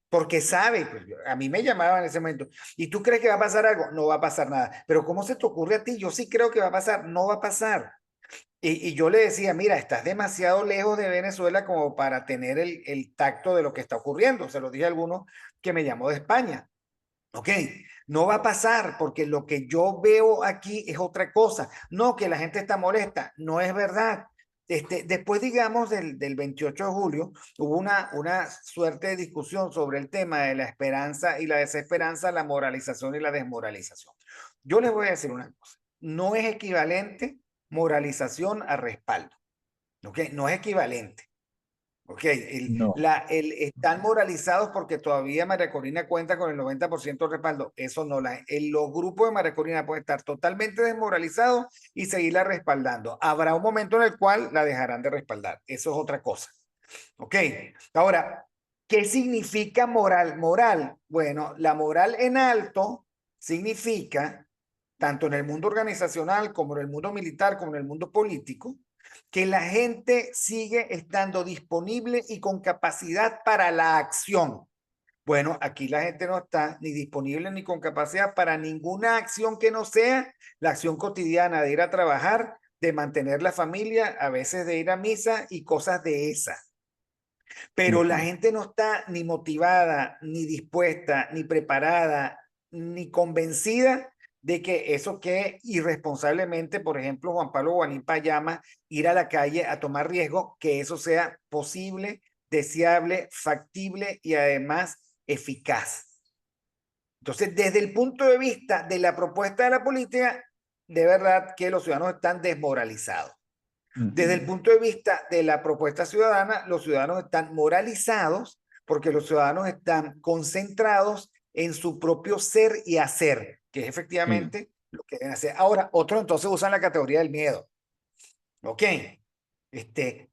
A: Porque sabe, pues, a mí me llamaban en ese momento, ¿y tú crees que va a pasar algo? No va a pasar nada. Pero ¿cómo se te ocurre a ti? Yo sí creo que va a pasar, no va a pasar. Y yo le decía, mira, estás demasiado lejos de Venezuela como para tener el tacto de lo que está ocurriendo. Se lo dije a alguno que me llamó de España. Ok, no va a pasar porque lo que yo veo aquí es otra cosa. No, que la gente está molesta, no es verdad. Después, digamos, del 28 de julio, hubo una suerte de discusión sobre el tema de la esperanza y la desesperanza, la moralización y la desmoralización. Yo les voy a decir una cosa, no es equivalente moralización a respaldo, ¿ok? No es equivalente. Ok,
B: No,
A: están moralizados porque todavía María Corina cuenta con el 90% de respaldo. Eso no, los grupos de María Corina pueden estar totalmente desmoralizados y seguirla respaldando. Habrá un momento en el cual la dejarán de respaldar. Eso es otra cosa. Ok, ahora, ¿qué significa moral? Moral, bueno, la moral en alto significa, tanto en el mundo organizacional como en el mundo militar, como en el mundo político, que la gente sigue estando disponible y con capacidad para la acción. Bueno, aquí la gente no está ni disponible ni con capacidad para ninguna acción que no sea la acción cotidiana de ir a trabajar, de mantener la familia, a veces de ir a misa y cosas de esas. Pero la
B: ujú,
A: gente no está ni motivada, ni dispuesta, ni preparada, ni convencida de que eso que irresponsablemente, por ejemplo, Juan Pablo Guanipa llama ir a la calle a tomar riesgo, que eso sea posible, deseable, factible y además eficaz. Entonces, desde el punto de vista de la propuesta de la política, de verdad que los ciudadanos están desmoralizados. Desde el
B: ujú.
A: punto de vista de la propuesta ciudadana, los ciudadanos están moralizados porque los ciudadanos están concentrados en su propio ser y hacer, que es
B: Sí,
A: efectivamente lo que deben hacer. Ahora, otros entonces usan la categoría del miedo. ¿Ok?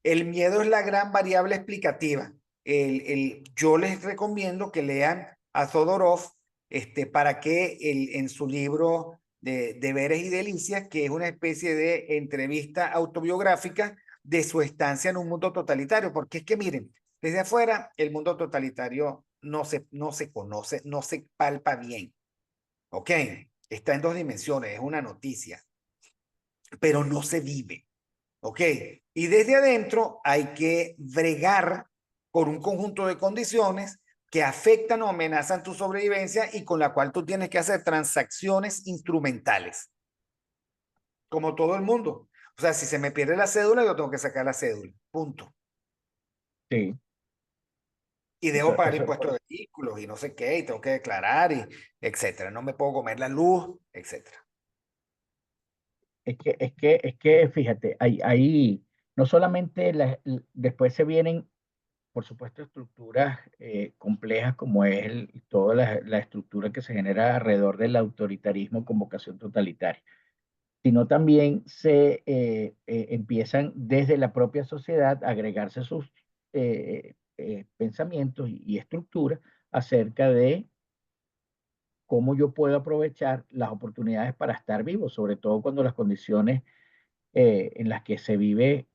A: El miedo es la gran variable explicativa. Yo les recomiendo que lean a Todorov, para que en su libro de Deberes y Delicias, que es una especie de entrevista autobiográfica de su estancia en un mundo totalitario, porque es que miren, desde afuera el mundo totalitario no se conoce, no se palpa bien, ¿ok? Está en dos dimensiones, es una noticia, pero no se vive. ¿Ok? Y desde adentro hay que bregar por un conjunto de condiciones que afectan o amenazan tu sobrevivencia y con la cual tú tienes que hacer transacciones instrumentales, como todo el mundo. O sea, si se me pierde la cédula, yo tengo que sacar la cédula, punto.
B: sí.
A: Y debo
B: Eso,
A: pagar
B: eso,
A: impuestos de vehículos y no sé qué, y tengo que declarar, y etcétera. No me puedo comer la luz, etcétera.
B: es que, fíjate, hay no solamente después se vienen, por supuesto, estructuras complejas como es toda la estructura que se genera alrededor del autoritarismo con vocación totalitaria, sino también se empiezan desde la propia sociedad a agregarse sus pensamientos y estructuras acerca de cómo yo puedo aprovechar las oportunidades para estar vivo, sobre todo cuando las condiciones en las que se vive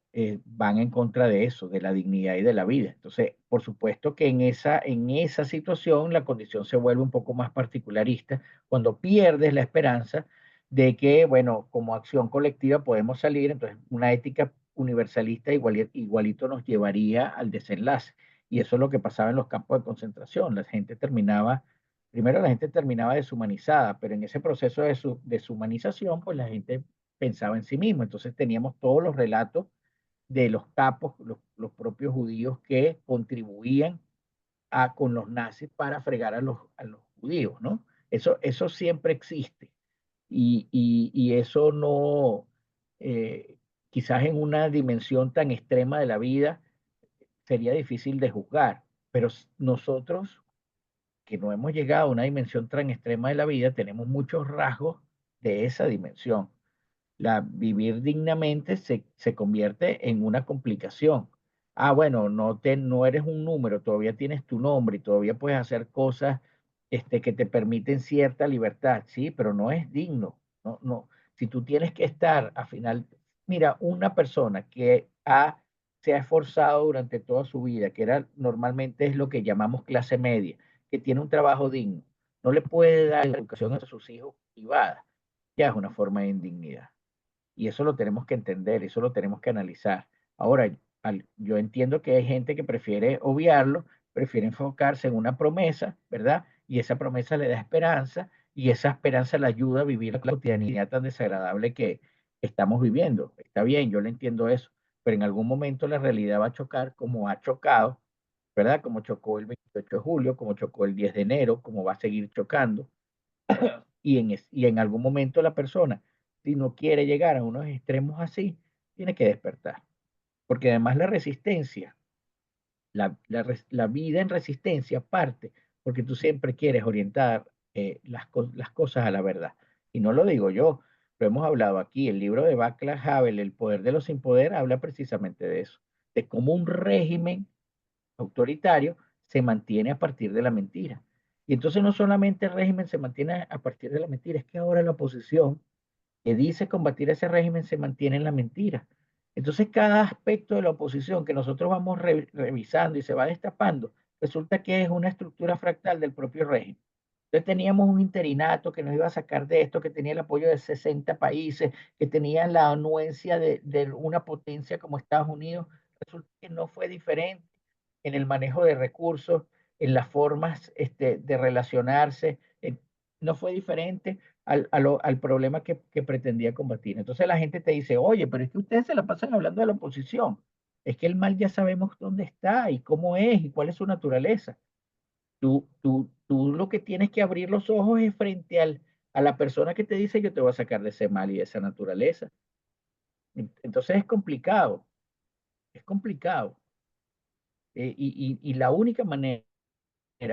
B: van en contra de eso, de la dignidad y de la vida. Entonces, por supuesto que en esa situación la condición se vuelve un poco más particularista cuando pierdes la esperanza de que, bueno, como acción colectiva podemos salir, entonces una ética universalista igualito nos llevaría al desenlace. Y eso es lo que pasaba en los campos de concentración. La gente terminaba primero la gente terminaba deshumanizada, pero en ese proceso de su deshumanización, pues la gente pensaba en sí misma. Entonces teníamos todos los relatos de los capos, los propios judíos que contribuían con los nazis para fregar a los judíos, ¿no? Eso siempre existe. Y eso no, eh, quizás en una dimensión tan extrema de la vida, sería difícil de juzgar, pero nosotros que no hemos llegado a una dimensión tan extrema de la vida, tenemos muchos rasgos de esa dimensión. Vivir dignamente se convierte en una complicación. Ah, bueno, no eres un número, todavía tienes tu nombre y todavía puedes hacer cosas que te permiten cierta libertad, sí, pero no es digno. No, no. Si tú tienes que estar al final, mira, una persona se ha esforzado durante toda su vida, que normalmente es lo que llamamos clase media, que tiene un trabajo digno, no le puede dar educación a sus hijos privada, ya es una forma de indignidad. Y eso lo tenemos que entender, eso lo tenemos que analizar. Ahora, yo entiendo que hay gente que prefiere obviarlo, prefiere enfocarse en una promesa, ¿verdad? Y esa promesa le da esperanza y esa esperanza le ayuda a vivir la cotidianidad tan desagradable que estamos viviendo. Está bien, yo le entiendo eso, pero en algún momento la realidad va a chocar como ha chocado, ¿verdad? Como chocó el 28 de julio, como chocó el 10 de enero, como va a seguir chocando y en algún momento la persona, si no quiere llegar a unos extremos así, tiene que despertar. Porque además la resistencia, la vida en resistencia parte porque tú siempre quieres orientar las cosas a la verdad. Y no lo digo yo, lo hemos hablado aquí. El libro de Václav Havel, El poder de los sin poder, habla precisamente de eso, de cómo un régimen autoritario se mantiene a partir de la mentira. Y entonces no solamente el régimen se mantiene a partir de la mentira, es que ahora la oposición que dice combatir ese régimen se mantiene en la mentira. Entonces cada aspecto de la oposición que nosotros vamos revisando y se va destapando, resulta que es una estructura fractal del propio régimen. Entonces teníamos un interinato que nos iba a sacar de esto, que tenía el apoyo de 60 países, que tenía la anuencia de una potencia como Estados Unidos. Resulta que no fue diferente en el manejo de recursos, en las formas de relacionarse, no fue diferente al problema que pretendía combatir. Entonces la gente te dice, oye, pero es que ustedes se la pasan hablando de la oposición. Es que el mal ya sabemos dónde está y cómo es y cuál es su naturaleza. Tú lo que tienes que abrir los ojos es frente a la persona que te dice yo te voy a sacar de ese mal y de esa naturaleza. Entonces es complicado, es complicado. Y la única manera,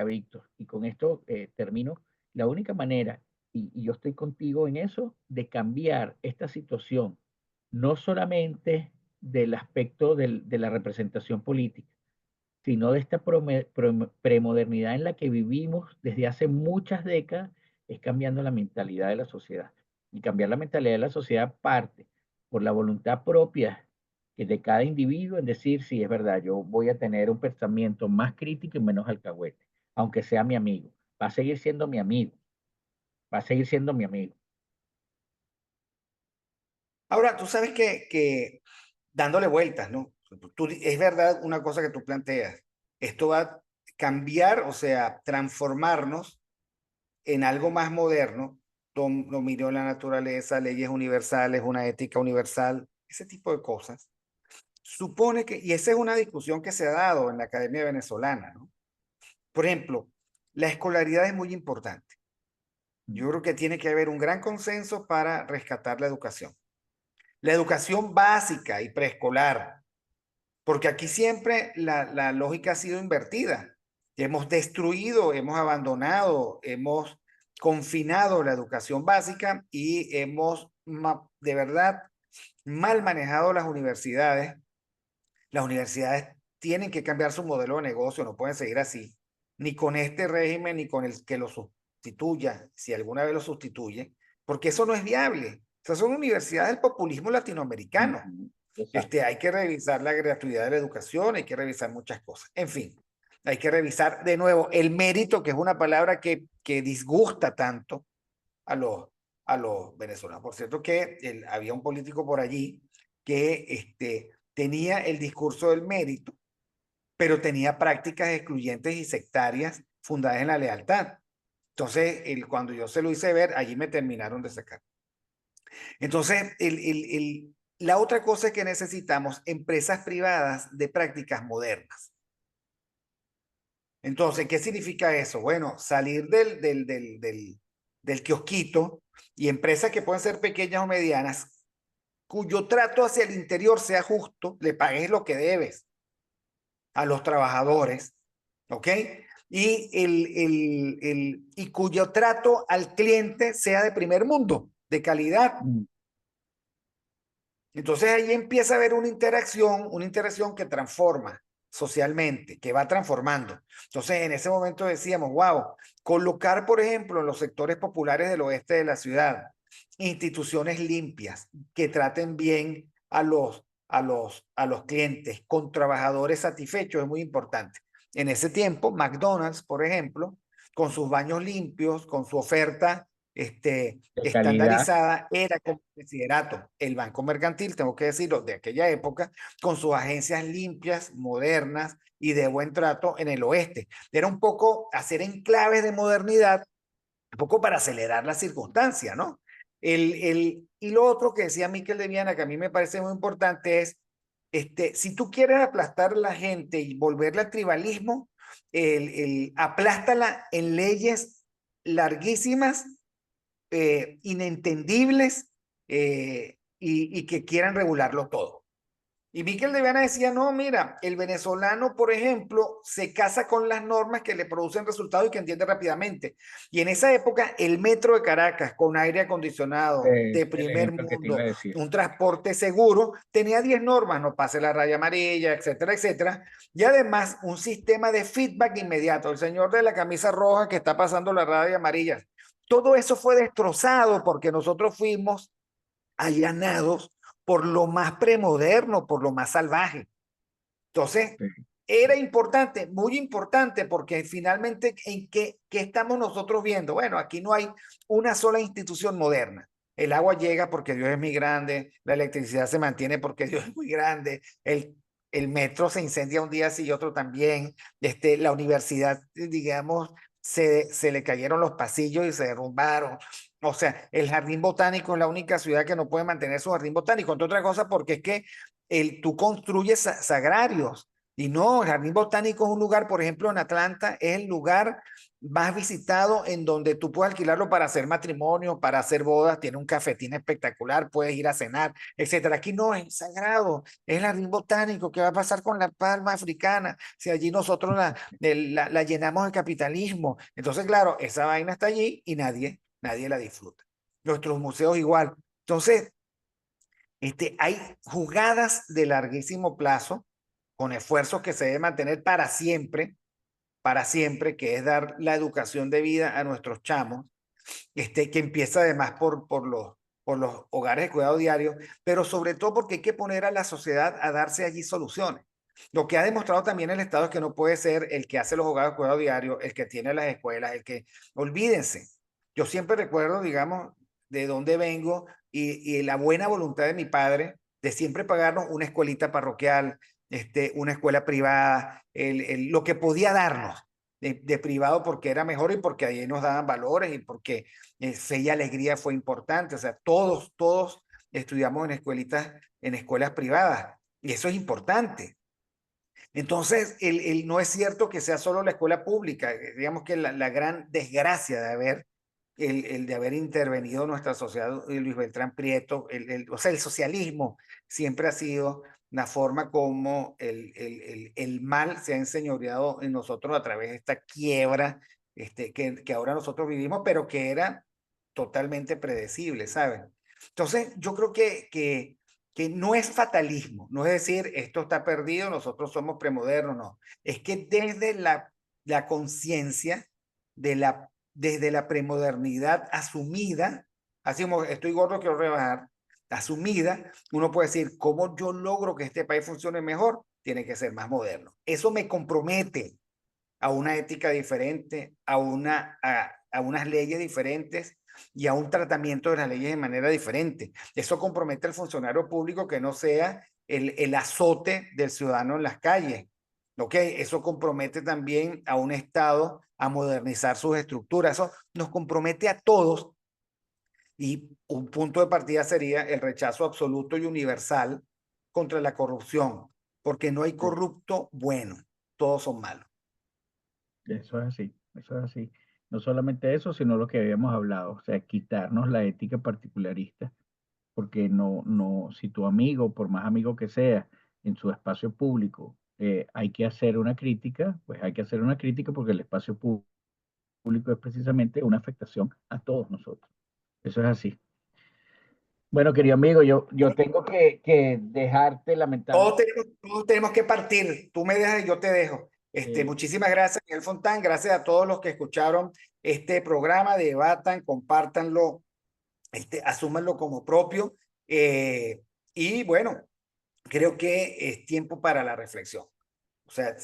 B: Víctor, y con esto termino, la única manera, y yo estoy contigo en eso, de cambiar esta situación, no solamente del aspecto de la representación política, sino de esta premodernidad en la que vivimos desde hace muchas décadas, es cambiando la mentalidad de la sociedad. Y cambiar la mentalidad de la sociedad parte por la voluntad propia que de cada individuo en decir, sí, es verdad, yo voy a tener un pensamiento más crítico y menos alcahuete, aunque sea mi amigo. Va a seguir siendo mi amigo, va a seguir siendo mi amigo.
A: Ahora, tú sabes que dándole vueltas, ¿no? Es verdad una cosa que tú planteas. Esto va a cambiar, o sea, transformarnos en algo más moderno, dominio de la naturaleza, leyes universales, una ética universal, ese tipo de cosas. Supone que, y esa es una discusión que se ha dado en la Academia Venezolana, ¿no? Por ejemplo, la escolaridad es muy importante. Yo creo que tiene que haber un gran consenso para rescatar la educación. La educación básica y preescolar, porque aquí siempre la lógica ha sido invertida. Hemos destruido, hemos abandonado, hemos confinado la educación básica y hemos de verdad mal manejado las universidades. Las universidades tienen que cambiar su modelo de negocio, no pueden seguir así, ni con este régimen, ni con el que lo sustituya, si alguna vez lo sustituye, porque eso no es viable. O sea, son universidades del populismo latinoamericano.
B: Ujú. Exacto.
A: Hay que revisar la gratuidad de la educación, hay que revisar muchas cosas. En fin, hay que revisar de nuevo el mérito, que es una palabra que disgusta tanto a los venezolanos. Por cierto que había un político por allí que tenía el discurso del mérito, pero tenía prácticas excluyentes y sectarias fundadas en la lealtad. Entonces, cuando yo se lo hice ver, allí me terminaron de sacar. Entonces, la otra cosa es que necesitamos empresas privadas de prácticas modernas. Entonces, ¿qué significa eso? Bueno, salir del kiosquito y empresas que pueden ser pequeñas o medianas, cuyo trato hacia el interior sea justo, le pagues lo que debes a los trabajadores, ¿ok? Y cuyo trato al cliente sea de primer mundo, de calidad.
B: Mm.
A: Entonces ahí empieza a haber una interacción que transforma socialmente, que va transformando. Entonces en ese momento decíamos, wow, colocar, por ejemplo, en los sectores populares del oeste de la ciudad, instituciones limpias que traten bien a los clientes, con trabajadores satisfechos, es muy importante. En ese tiempo, McDonald's, por ejemplo, con sus baños limpios, con su oferta
B: De calidad.
A: estandarizada, era como considerato. El Banco Mercantil, tengo que decirlo, de aquella época, con sus agencias limpias, modernas y de buen trato en el oeste. Era un poco hacer enclaves de modernidad, un poco para acelerar la circunstancia, ¿no? Y lo otro que decía Miquel de Viana, que a mí me parece muy importante, es, si tú quieres aplastar a la gente y volverla al tribalismo, aplástala en leyes larguísimas, inentendibles, y que quieran regularlo todo. Y Miquel de Viana decía, no, mira, el venezolano, por ejemplo, se casa con las normas que le producen resultados y que entiende rápidamente. Y en esa época, el metro de Caracas, con aire acondicionado, de
B: Es el
A: primer
B: ejemplo que te iba a
A: mundo,
B: decir.
A: un transporte seguro, tenía 10 normas, no pase la raya amarilla, etcétera, etcétera. Y además, un sistema de feedback inmediato. El señor de la camisa roja que está pasando la raya amarilla. Todo eso fue destrozado porque nosotros fuimos allanados por lo más premoderno, por lo más salvaje. Entonces,
B: Sí.
A: era importante, muy importante, porque finalmente, ¿qué estamos nosotros viendo? Bueno, aquí no hay una sola institución moderna. El agua llega porque Dios es muy grande, la electricidad se mantiene porque Dios es muy grande, el metro se incendia un día sí y otro también, la universidad, digamos, se le cayeron los pasillos y se derrumbaron. O sea, el jardín botánico es la única ciudad que no puede mantener su jardín botánico, entre otras cosas, porque es que tú construyes sagrarios. Y no, el Jardín Botánico es un lugar, por ejemplo, en Atlanta, es el lugar más visitado en donde tú puedes alquilarlo para hacer matrimonio, para hacer bodas, tiene un cafetín espectacular, puedes ir a cenar, etcétera. Aquí no, es sagrado, es el Jardín Botánico. ¿Qué va a pasar con la palma africana si allí nosotros la llenamos de capitalismo? Entonces, claro, esa vaina está allí y nadie la disfruta. Nuestros museos igual. Entonces, hay jugadas de larguísimo plazo con esfuerzos que se deben mantener para siempre, que es dar la educación de vida a nuestros chamos, que empieza además por los hogares de cuidado diario, pero sobre todo porque hay que poner a la sociedad a darse allí soluciones. Lo que ha demostrado también el Estado es que no puede ser el que hace los hogares de cuidado diario, el que tiene las escuelas, el que, olvídense. Yo siempre recuerdo, digamos, de dónde vengo y la buena voluntad de mi padre de siempre pagarnos una escuelita parroquial, una escuela privada, lo que podía darnos de privado porque era mejor y porque ahí nos daban valores y porque fe y alegría fue importante. O sea, todos estudiamos en escuelas privadas y eso es importante. Entonces, no es cierto que sea solo la escuela pública. Digamos que la gran desgracia de haber intervenido nuestra sociedad, Luis Beltrán Prieto, o sea, el socialismo siempre ha sido la forma como el mal se ha enseñoreado en nosotros a través de esta quiebra que ahora nosotros vivimos, pero que era totalmente predecible, ¿saben? Entonces, yo creo que no es fatalismo, no es decir, esto está perdido, nosotros somos premodernos, no. Es que desde la conciencia, desde la premodernidad asumida, así como estoy gordo, quiero rebajar, asumida, uno puede decir, ¿cómo yo logro que este país funcione mejor? Tiene que ser más moderno. Eso me compromete a una ética diferente, a unas leyes diferentes y a un tratamiento de las leyes de manera diferente. Eso compromete al funcionario público que no sea el azote del ciudadano en las calles. ¿Ok? Eso compromete también a un Estado a modernizar sus estructuras. Eso nos compromete a todos y un punto de partida sería el rechazo absoluto y universal contra la corrupción, porque no hay
B: Sí,
A: corrupto bueno, todos son malos.
B: eso es así, eso es así. No solamente eso, sino lo que habíamos hablado, o sea, quitarnos la ética particularista, porque si tu amigo, por más amigo que sea, en su espacio público, hay que hacer una crítica, pues hay que hacer una crítica porque el espacio público es precisamente una afectación a todos nosotros. Eso es así. Bueno, querido amigo, yo tengo que dejarte lamentablemente.
A: Todos tenemos que partir. Tú me dejas y yo te dejo.
B: eh,
A: Muchísimas gracias, Miguel Fontán. Gracias a todos los que escucharon este programa. Debatan, compártanlo, asúmanlo como propio. Y bueno, creo que es tiempo para la reflexión. O sea,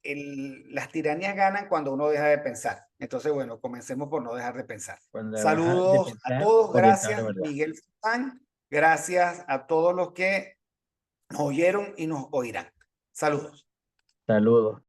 A: las tiranías ganan cuando uno deja de pensar. Entonces, bueno, comencemos por no dejar de pensar.
B: cuando dejas de
A: Saludos a
B: pensar,
A: todos.
B: orientar la
A: Gracias,
B: verdad.
A: Miguel Fontán. Gracias a todos los que nos oyeron y nos oirán. Saludos.
B: Saludos.